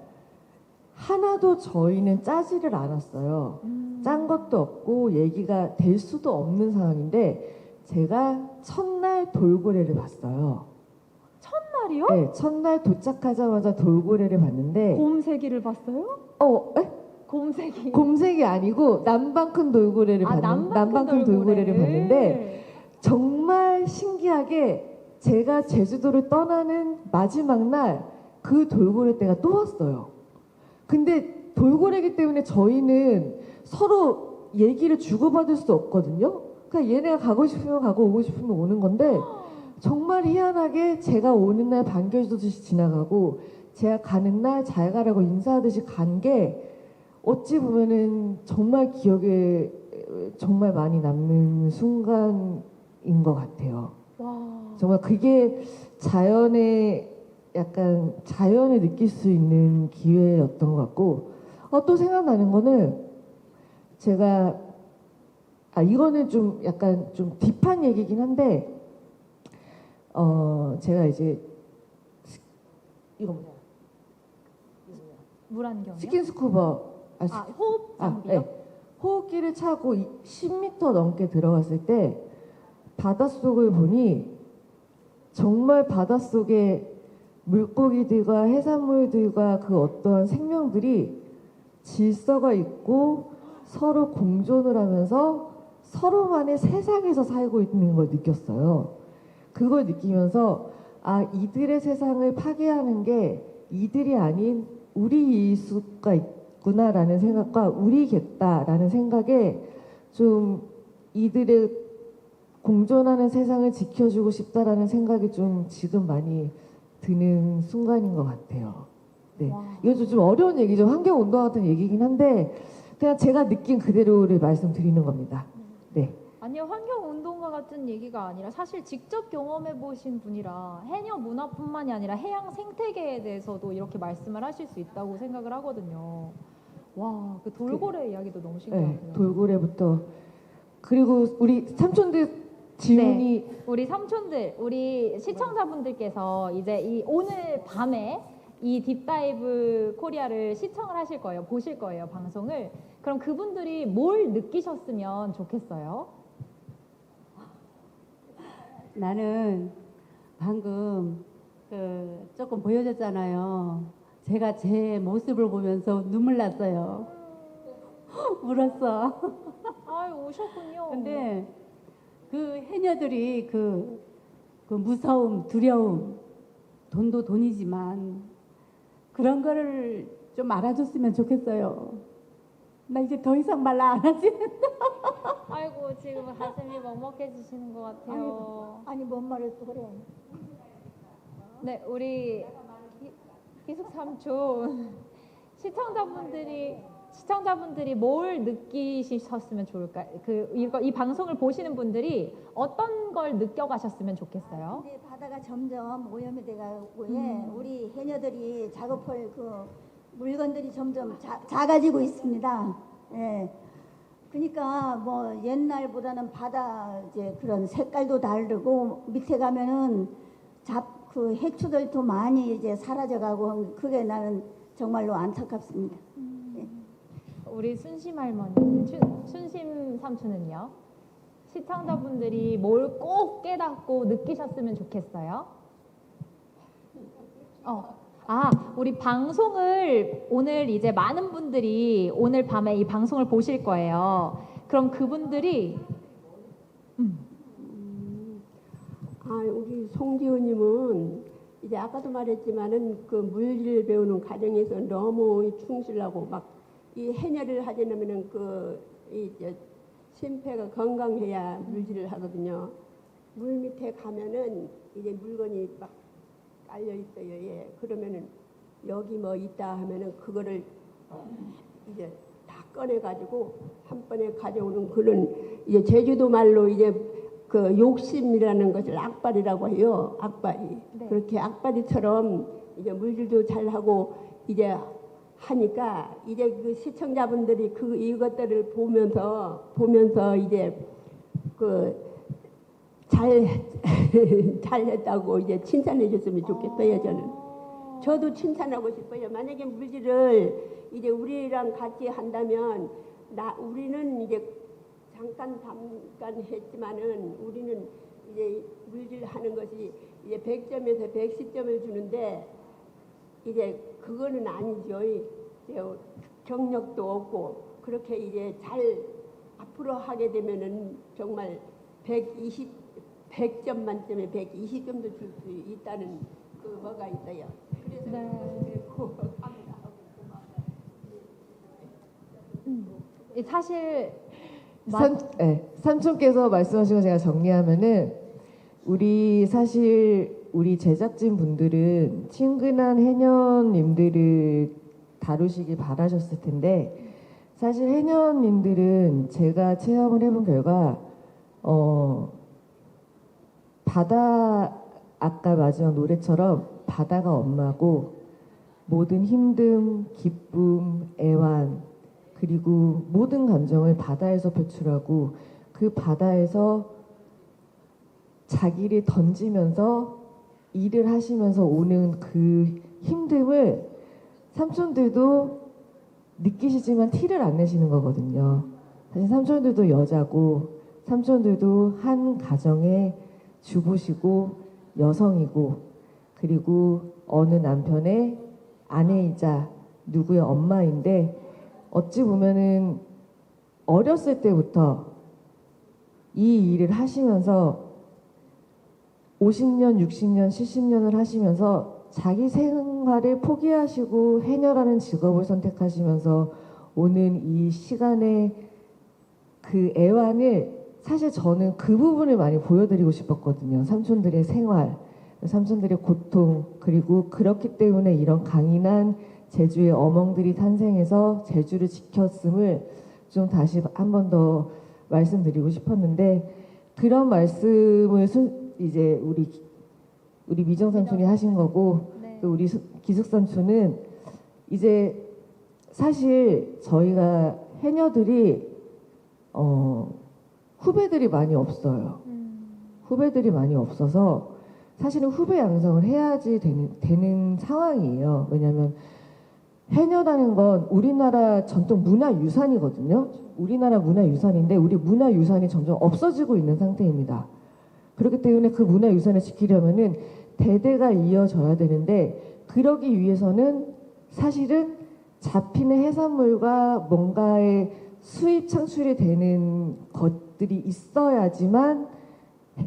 하나도 저희는 짜지를 않았어요. 짠 것도 없고 얘기가 될 수도 없는 상황인데 제가 첫날 돌고래를 봤어요. 첫날이요? 네, 첫날 도착하자마자 돌고래를 봤는데 곰새기를 봤어요? 곰새기. 곰색이 아니고 남방큰 돌고래를 남방큰 돌고래를 봤는데 정말 신기하게 제가 제주도를 떠나는 마지막 날 그 돌고래 때가 또 왔어요. 근데 돌고래기 때문에 저희는 서로 얘기를 주고받을 수 없거든요. 그러니까 얘네가 가고 싶으면 가고 오고 싶으면 오는 건데 정말 희한하게 제가 오는 날 반겨주듯이 지나가고 제가 가는 날 잘 가라고 인사하듯이 간 게 어찌 보면은 정말 기억에 정말 많이 남는 순간인 것 같아요. 정말 그게 약간 자연을 느낄 수 있는 기회였던 것 같고 또 생각나는 거는 제가 이거는 좀 약간 좀 딥한 얘기긴 한데 제가 이제 이거 뭐냐 물안경이요? 스킨스쿠버 호흡 장비요? 네. 호흡기를 차고 10m 넘게 들어갔을 때 바닷속을 보니 정말 바닷속에 물고기들과 해산물들과 그 어떠한 생명들이 질서가 있고 서로 공존을 하면서 서로만의 세상에서 살고 있는 걸 느꼈어요. 그걸 느끼면서 이들의 세상을 파괴하는 게 이들이 아닌 우리일 수가 있구나라는 생각과 우리겠다라는 생각에 좀 이들의 공존하는 세상을 지켜주고 싶다라는 생각이 좀 지금 많이 드는 순간인 것 같아요. 네, 이것도 좀 어려운 얘기죠. 환경운동 같은 얘기긴 한데 그냥 제가 느낀 그대로를 말씀드리는 겁니다. 네. 아니요, 환경운동과 같은 얘기가 아니라 사실 직접 경험해 보신 분이라 해녀 문화뿐만이 아니라 해양 생태계에 대해서도 이렇게 말씀을 하실 수 있다고 생각을 하거든요. 와, 그 돌고래 이야기도 너무 신기하고요. 네, 돌고래부터 그리고 우리 삼촌들 질문이 우리 삼촌들, 우리 시청자분들께서 이제 오늘 밤에 이 딥다이브 코리아를 시청을 하실 거예요. 보실 거예요, 방송을. 그럼 그분들이 뭘 느끼셨으면 좋겠어요? 나는 방금 조금 보여줬잖아요. 제가 제 모습을 보면서 눈물 났어요. 울었어. 오셨군요. 근데 그 해녀들이 그 무서움, 두려움, 돈도 돈이지만 그런 거를 좀 알아줬으면 좋겠어요. 나 이제 더 이상 말 안 하지. 아이고, 지금 가슴이 먹먹해지시는 것 같아요. 아니 뭔 말을 또 그래. 네, 우리 희숙 삼촌 시청자분들이 뭘 느끼셨으면 좋을까? 이 방송을 보시는 분들이 어떤 걸 느껴가셨으면 좋겠어요? 근데 바다가 점점 오염이 돼가고 우리 해녀들이 작업할 그 물건들이 점점 작아지고 있습니다. 예. 그러니까 뭐 옛날보다는 바다 이제 그런 색깔도 다르고 밑에 가면은 그 해초들도 많이 이제 사라져가고 그게 나는 정말로 안타깝습니다. 예. 우리 순심 할머니, 순심 삼촌은요? 시청자분들이 뭘 꼭 깨닫고 느끼셨으면 좋겠어요? 우리 방송을 오늘 이제 많은 분들이 오늘 밤에 이 방송을 보실 거예요. 그럼 그분들이 우리 송지호님은 이제 아까도 말했지만은 그 물질 배우는 과정에서 너무 충실하고 막 이 해녀를 하려면은 심폐가 건강해야 물질을 하거든요. 물 밑에 가면은 이제 물건이 막 깔려 있어요. 예. 그러면은 여기 뭐 있다 하면은 그거를 이제 다 꺼내 가지고 한 번에 가져오는 그런 이제 제주도 말로 이제 그 욕심이라는 것을 악발이라고 해요. 악발이. 네. 그렇게 악발이처럼 이제 물질도 잘 하고 이제 하니까 이제 그 시청자분들이 그 이것들을 보면서 이제 그 잘했다고 이제 칭찬해 줬으면 좋겠어요. 저도 칭찬하고 싶어요. 만약에 물질을 이제 우리랑 같이 한다면 우리는 이제 잠깐 했지만은 우리는 이제 물질 하는 것이 이제 100점에서 110점을 주는데 이제 그거는 아니죠. 이제 경력도 없고 그렇게 이제 잘 앞으로 하게 되면은 정말 100점 만점에 120점도 줄 수 있다는 그 뭐가 있어요. 그래서 사실 삼촌께서 말씀하신 거 제가 정리하면은 우리 제작진 분들은 친근한 해녀님들을 다루시길 바라셨을 텐데 사실 해녀님들은 제가 체험을 해본 결과 바다 아까 마지막 노래처럼 바다가 엄마고 모든 힘듦, 기쁨, 애환 그리고 모든 감정을 바다에서 표출하고 그 바다에서 자기를 던지면서 일을 하시면서 오는 그 힘듦을 삼촌들도 느끼시지만 티를 안 내시는 거거든요. 사실 삼촌들도 여자고 삼촌들도 한 가정의 주부시고 여성이고 그리고 어느 남편의 아내이자 누구의 엄마인데 어찌 보면은 어렸을 때부터 이 일을 하시면서 50년, 60년, 70년을 하시면서 자기 생활을 포기하시고 해녀라는 직업을 선택하시면서 오는 이 시간의 그 애환을 사실 저는 그 부분을 많이 보여드리고 싶었거든요. 삼촌들의 생활, 삼촌들의 고통 그리고 그렇기 때문에 이런 강인한 제주의 어멍들이 탄생해서 제주를 지켰음을 좀 다시 한 번 더 말씀드리고 싶었는데 그런 말씀을 이제 우리 미정 삼촌이 하신 거고 또 우리 기숙 삼촌은 이제 사실 저희가 해녀들이 후배들이 많이 없어요. 후배들이 많이 없어서 사실은 후배 양성을 해야지 되는 상황이에요. 왜냐하면 해녀라는 건 우리나라 전통 문화유산이거든요. 우리나라 문화유산인데 우리 문화유산이 점점 없어지고 있는 상태입니다. 그렇기 때문에 그 문화유산을 지키려면은 대대가 이어져야 되는데 그러기 위해서는 사실은 잡히는 해산물과 뭔가의 수입 창출이 되는 것들이 있어야지만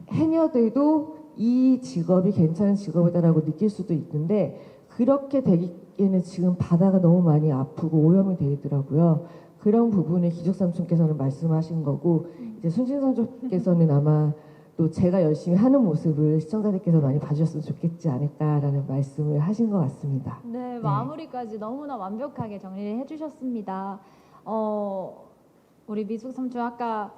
해녀들도 이 직업이 괜찮은 직업이다라고 느낄 수도 있는데 그렇게 되기에는 지금 바다가 너무 많이 아프고 오염이 되어 있더라고요. 그런 부분을 기숙 삼촌께서는 말씀하신 거고 이제 순신 삼촌께서는 아마 또 제가 열심히 하는 모습을 시청자들께서 많이 봐주셨으면 좋겠지 않을까라는 말씀을 하신 것 같습니다. 네, 마무리까지 너무나 완벽하게 정리를 해주셨습니다. 우리 미숙 삼촌 아까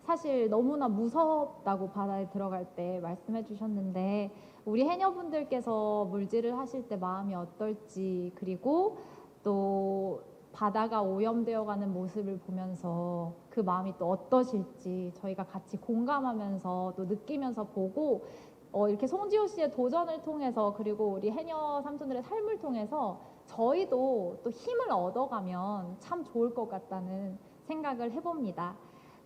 사실 너무나 무섭다고 바다에 들어갈 때 말씀해 주셨는데 우리 해녀분들께서 물질을 하실 때 마음이 어떨지 그리고 또 바다가 오염되어 가는 모습을 보면서 그 마음이 또 어떠실지 저희가 같이 공감하면서 또 느끼면서 보고 이렇게 송지효 씨의 도전을 통해서 그리고 우리 해녀 삼촌들의 삶을 통해서 저희도 또 힘을 얻어가면 참 좋을 것 같다는 생각을 해봅니다.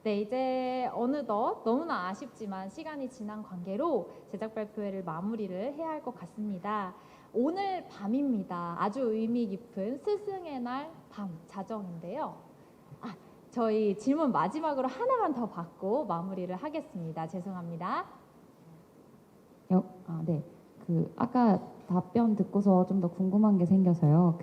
네, 이제 어느덧 너무나 아쉽지만 시간이 지난 관계로 제작 발표회를 마무리를 해야 할 것 같습니다. 오늘 밤입니다. 아주 의미 깊은 스승의 날 밤 자정인데요. 저희 질문 마지막으로 하나만 더 받고 마무리를 하겠습니다. 죄송합니다. 네. 아까 답변 듣고서 좀 더 궁금한 게 생겨서요.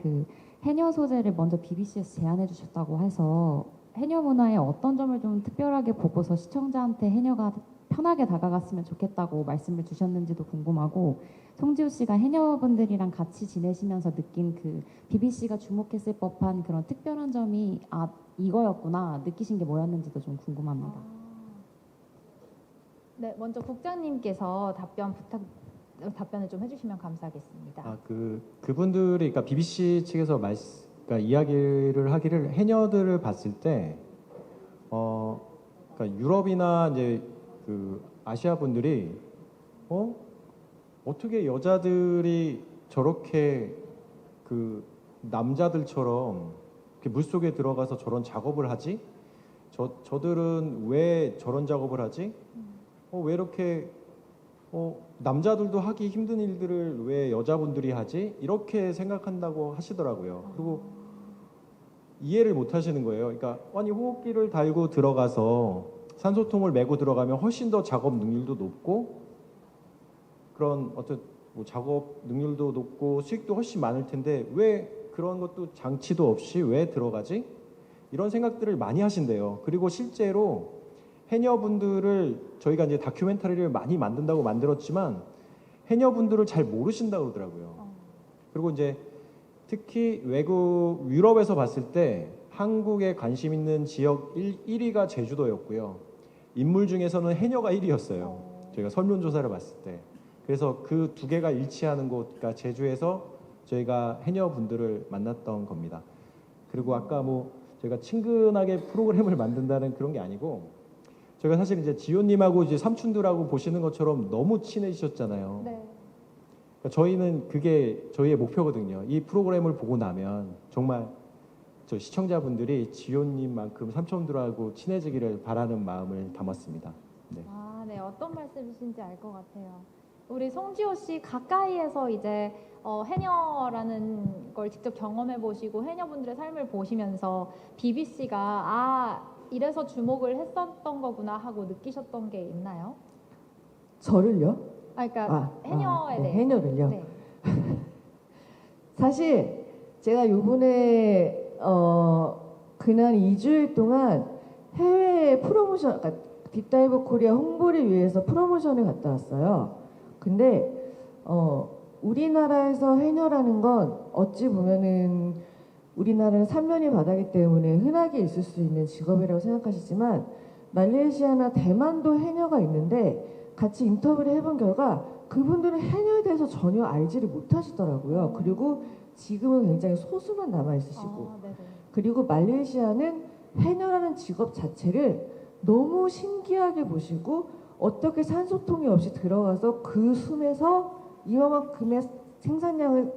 해녀 소재를 먼저 BBC에서 제안해 주셨다고 해서 해녀 문화의 어떤 점을 좀 특별하게 보고서 시청자한테 해녀가 편하게 다가갔으면 좋겠다고 말씀을 주셨는지도 궁금하고, 송지효 씨가 해녀분들이랑 같이 지내시면서 느낀 그 BBC가 주목했을 법한 그런 특별한 점이 이거였구나 느끼신 게 뭐였는지도 좀 궁금합니다. 네, 먼저 국장님께서 답변을 좀 해주시면 감사하겠습니다. 그분들이 그러니까 BBC 측에서 그러니까 이야기를 하기를 해녀들을 봤을 때 그러니까 유럽이나 이제 그 아시아 분들이 어떻게 여자들이 저렇게 그 남자들처럼 이렇게 물속에 들어가서 저런 작업을 하지? 저들은 왜 저런 작업을 하지? 왜 이렇게 남자들도 하기 힘든 일들을 왜 여자분들이 하지? 이렇게 생각한다고 하시더라고요. 그리고 이해를 못 하시는 거예요. 그러니까 아니 호흡기를 달고 들어가서 산소통을 메고 들어가면 훨씬 더 작업 능률도 높고 그런 어떤 뭐 작업 능률도 높고 수익도 훨씬 많을 텐데 왜 그런 것도 장치도 없이 왜 들어가지? 이런 생각들을 많이 하신대요. 그리고 실제로 해녀분들을 저희가 이제 다큐멘터리를 많이 만든다고 만들었지만 해녀분들을 잘 모르신다고 그러더라고요. 그리고 이제 특히 외국 유럽에서 봤을 때 한국에 관심 있는 지역 1위가 제주도였고요. 인물 중에서는 해녀가 1위였어요. 저희가 설문조사를 봤을 때. 그래서 그 두 개가 일치하는 곳, 그러니까 제주에서 저희가 해녀분들을 만났던 겁니다. 그리고 아까 뭐 저희가 친근하게 프로그램을 만든다는 그런 게 아니고 저희가 사실 이제 지효님하고 이제 삼촌들하고 보시는 것처럼 너무 친해지셨잖아요. 네. 그러니까 저희는 그게 저희의 목표거든요. 이 프로그램을 보고 나면 정말 저 시청자분들이 지효님만큼 삼촌들하고 친해지기를 바라는 마음을 담았습니다. 네. 네, 어떤 말씀이신지 알 것 같아요. 우리 송지효 씨 가까이에서 이제 해녀라는 걸 직접 경험해 보시고 해녀분들의 삶을 보시면서 BBC가 이래서 주목을 했었던 거구나 하고 느끼셨던 게 있나요? 저를요? 그러니까 해녀에 대해. 해녀를요? 네. 사실 제가 요번에 그날 2주일 동안 해외 프로모션, 그러니까 딥다이브 코리아 홍보를 위해서 프로모션을 갔다 왔어요. 근데 우리나라에서 해녀라는 건 어찌 보면은 우리나라는 삼면이 바다기 때문에 흔하게 있을 수 있는 직업이라고 생각하시지만 말레이시아나 대만도 해녀가 있는데 같이 인터뷰를 해본 결과 그분들은 해녀에 대해서 전혀 알지를 못하시더라고요. 그리고 지금은 굉장히 소수만 남아 있으시고 그리고 말레이시아는 해녀라는 직업 자체를 너무 신기하게 보시고 어떻게 산소통이 없이 들어가서 그 숨에서 이만큼의 생산량을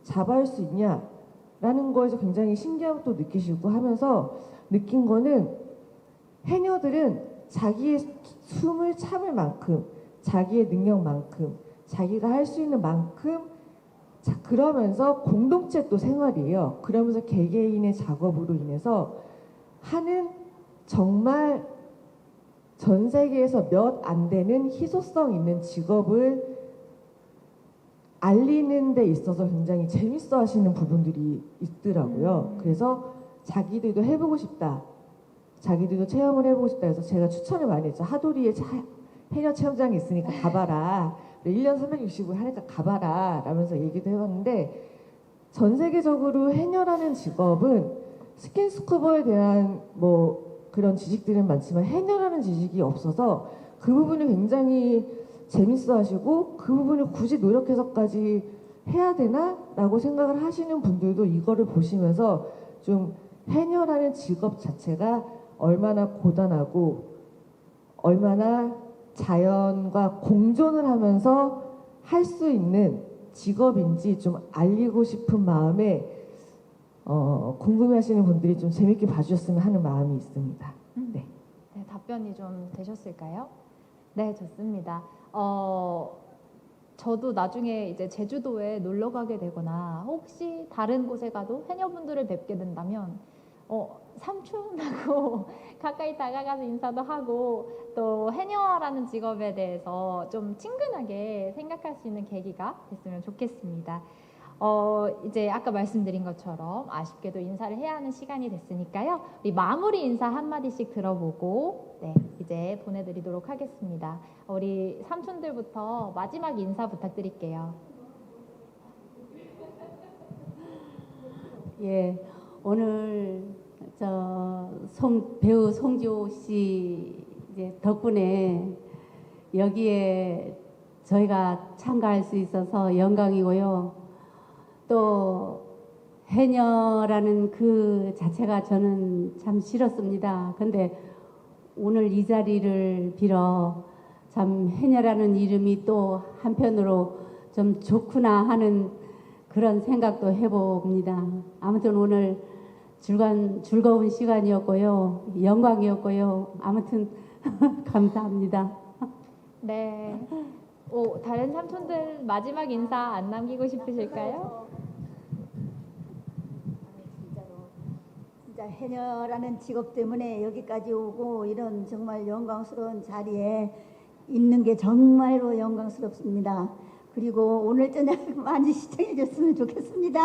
잡아올 수 있냐라는 거에서 굉장히 신기함을 또 느끼시고 하면서 느낀 거는 해녀들은 자기의 숨을 참을 만큼 자기의 능력만큼 자기가 할 수 있는 만큼 그러면서 공동체 또 생활이에요. 그러면서 개개인의 작업으로 인해서 하는 정말 전 세계에서 몇 안 되는 희소성 있는 직업을 알리는 데 있어서 굉장히 재밌어 하시는 부분들이 있더라고요. 그래서 자기들도 해보고 싶다. 자기들도 체험을 해보고 싶다 해서 제가 추천을 많이 했죠. 하도리에 해녀 체험장이 있으니까 가봐라. 1년 365일 하니까 가봐라. 라면서 얘기도 해봤는데 전 세계적으로 해녀라는 직업은 스킨스쿠버에 대한 뭐 그런 지식들은 많지만 해녀라는 지식이 없어서 그 부분을 굉장히 재밌어 하시고 그 부분을 굳이 노력해서까지 해야 되나? 라고 생각을 하시는 분들도 이거를 보시면서 좀 해녀라는 직업 자체가 얼마나 고단하고 얼마나 자연과 공존을 하면서 할 수 있는 직업인지 좀 알리고 싶은 마음에 궁금해하시는 분들이 좀 재밌게 봐주셨으면 하는 마음이 있습니다. 네. 네, 답변이 좀 되셨을까요? 네, 좋습니다. 저도 나중에 이제 제주도에 놀러 가게 되거나 혹시 다른 곳에 가도 해녀분들을 뵙게 된다면 삼촌하고 가까이 다가가서 인사도 하고 또 해녀라는 직업에 대해서 좀 친근하게 생각할 수 있는 계기가 됐으면 좋겠습니다. 이제 아까 말씀드린 것처럼 아쉽게도 인사를 해야 하는 시간이 됐으니까요. 우리 마무리 인사 한마디씩 들어보고 네, 이제 보내드리도록 하겠습니다. 우리 삼촌들부터 마지막 인사 부탁드릴게요. 예, 오늘 배우 송지호 씨 이제 덕분에 여기에 저희가 참가할 수 있어서 영광이고요. 또 해녀라는 그 자체가 저는 참 싫었습니다. 근데 오늘 이 자리를 빌어 참 해녀라는 이름이 또 한편으로 좀 좋구나 하는 그런 생각도 해봅니다. 아무튼 오늘 즐거운 시간이었고요. 영광이었고요. 아무튼 감사합니다. 네. 다른 삼촌들 마지막 인사 안 남기고 싶으실까요? 진짜 해녀라는 직업 때문에 여기까지 오고 이런 정말 영광스러운 자리에 있는 게 정말로 영광스럽습니다. 그리고 오늘 저녁 많이 시청해 줬으면 좋겠습니다.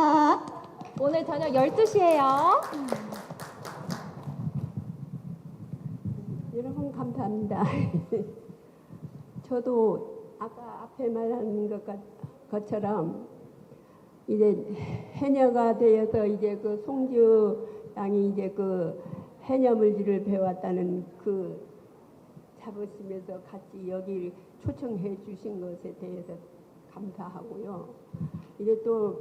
오늘 저녁 12시에요. 여러분 감사합니다. 저도 아까 앞에 말한 것처럼 이제 해녀가 되어서 이제 그 송지호 양이 이제 그 해녀 물질을 배웠다는 그 자부심에서 같이 여기 초청해 주신 것에 대해서 감사하고요. 이제 또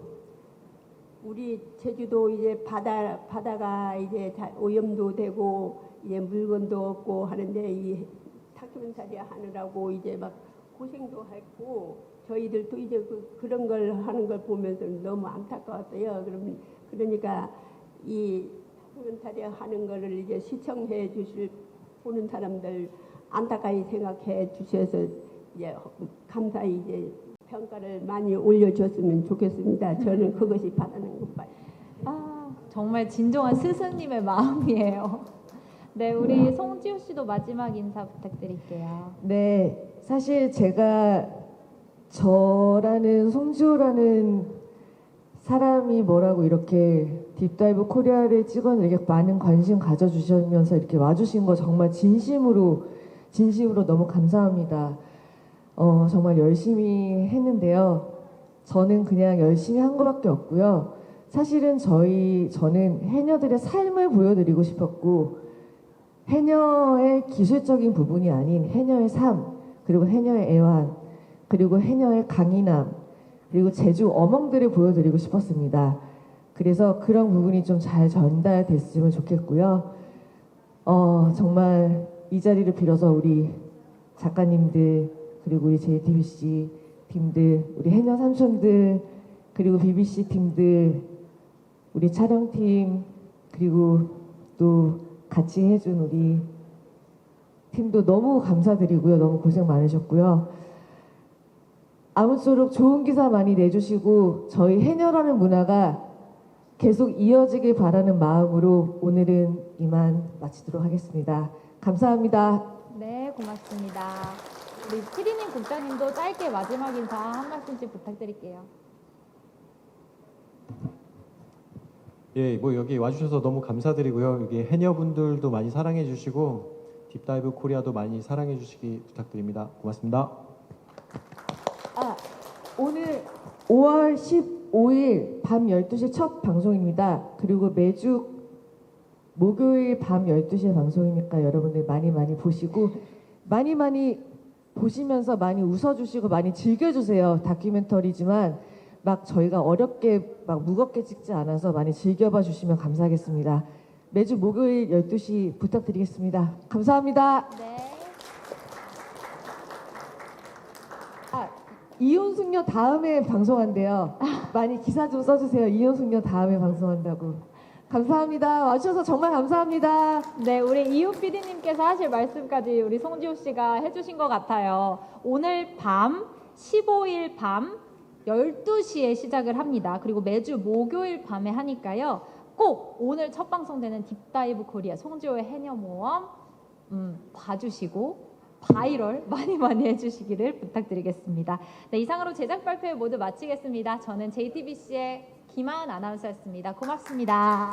우리 제주도 이제 바다가 이제 오염도 되고 이제 물건도 없고 하는데 이 다큐멘터리 하느라고 이제 막 고생도 했고 저희들도 이제 그런 걸 하는 걸 보면서 너무 안타까웠어요. 그러니까 이 다큐멘터리 하는 거를 이제 시청해 주실 보는 사람들 안타까이 생각해 주셔서 이제 감사히 이제 평가를 많이 올려줬으면 좋겠습니다. 저는 그것이 바라는 것밖에. 정말 진정한 스승님의 마음이에요. 네, 우리 송지호 씨도 마지막 인사 부탁드릴게요. 네, 사실 제가 저라는 송지호라는 사람이 뭐라고 이렇게 딥다이브 코리아를 찍어서 이렇게 많은 관심 가져주시면서 이렇게 와주신 거 정말 진심으로 너무 감사합니다. 정말 열심히 했는데요. 저는 그냥 열심히 한 것밖에 없고요. 사실은 저는 해녀들의 삶을 보여드리고 싶었고 해녀의 기술적인 부분이 아닌 해녀의 삶, 그리고 해녀의 애환, 그리고 해녀의 강인함, 그리고 제주 어멍들을 보여드리고 싶었습니다. 그래서 그런 부분이 좀 잘 전달됐으면 좋겠고요. 정말 이 자리를 빌어서 우리 작가님들, 그리고 우리 JTBC 팀들, 우리 해녀 삼촌들, 그리고 BBC 팀들, 우리 촬영팀, 그리고 또 같이 해준 우리 팀도 너무 감사드리고요. 너무 고생 많으셨고요. 아무쪼록 좋은 기사 많이 내주시고 저희 해녀라는 문화가 계속 이어지길 바라는 마음으로 오늘은 이만 마치도록 하겠습니다. 감사합니다. 네, 고맙습니다. 우리 피디님, 국장님도 짧게 마지막 인사 한 말씀씩 부탁드릴게요. 예, 뭐 여기 와주셔서 너무 감사드리고요. 여기 해녀분들도 많이 사랑해 주시고 딥다이브 코리아도 많이 사랑해 주시기 부탁드립니다. 고맙습니다. 오늘 5월 15일 밤 12시 첫 방송입니다. 그리고 매주 목요일 밤 12시에 방송이니까 여러분들 많이 보시고 많이 보시면서 많이 웃어주시고 많이 즐겨주세요. 다큐멘터리지만 막 저희가 어렵게 막 무겁게 찍지 않아서 많이 즐겨봐 주시면 감사하겠습니다. 매주 목요일 12시 부탁드리겠습니다. 감사합니다. 네. 이혼숙녀 다음에 방송한대요. 많이 기사 좀 써주세요. 이혼숙녀 다음에 방송한다고. 감사합니다. 와주셔서 정말 감사합니다. 네, 우리 이호 PD님께서 하실 말씀까지 우리 송지호 씨가 해주신 것 같아요. 오늘 밤 15일 밤 12시에 시작을 합니다. 그리고 매주 목요일 밤에 하니까요. 꼭 오늘 첫 방송되는 딥다이브 코리아 송지호의 해녀모험 봐주시고 바이럴 많이 해주시기를 부탁드리겠습니다. 네, 이상으로 제작 발표 모두 마치겠습니다. 저는 JTBC의 김하은 아나운서였습니다. 고맙습니다.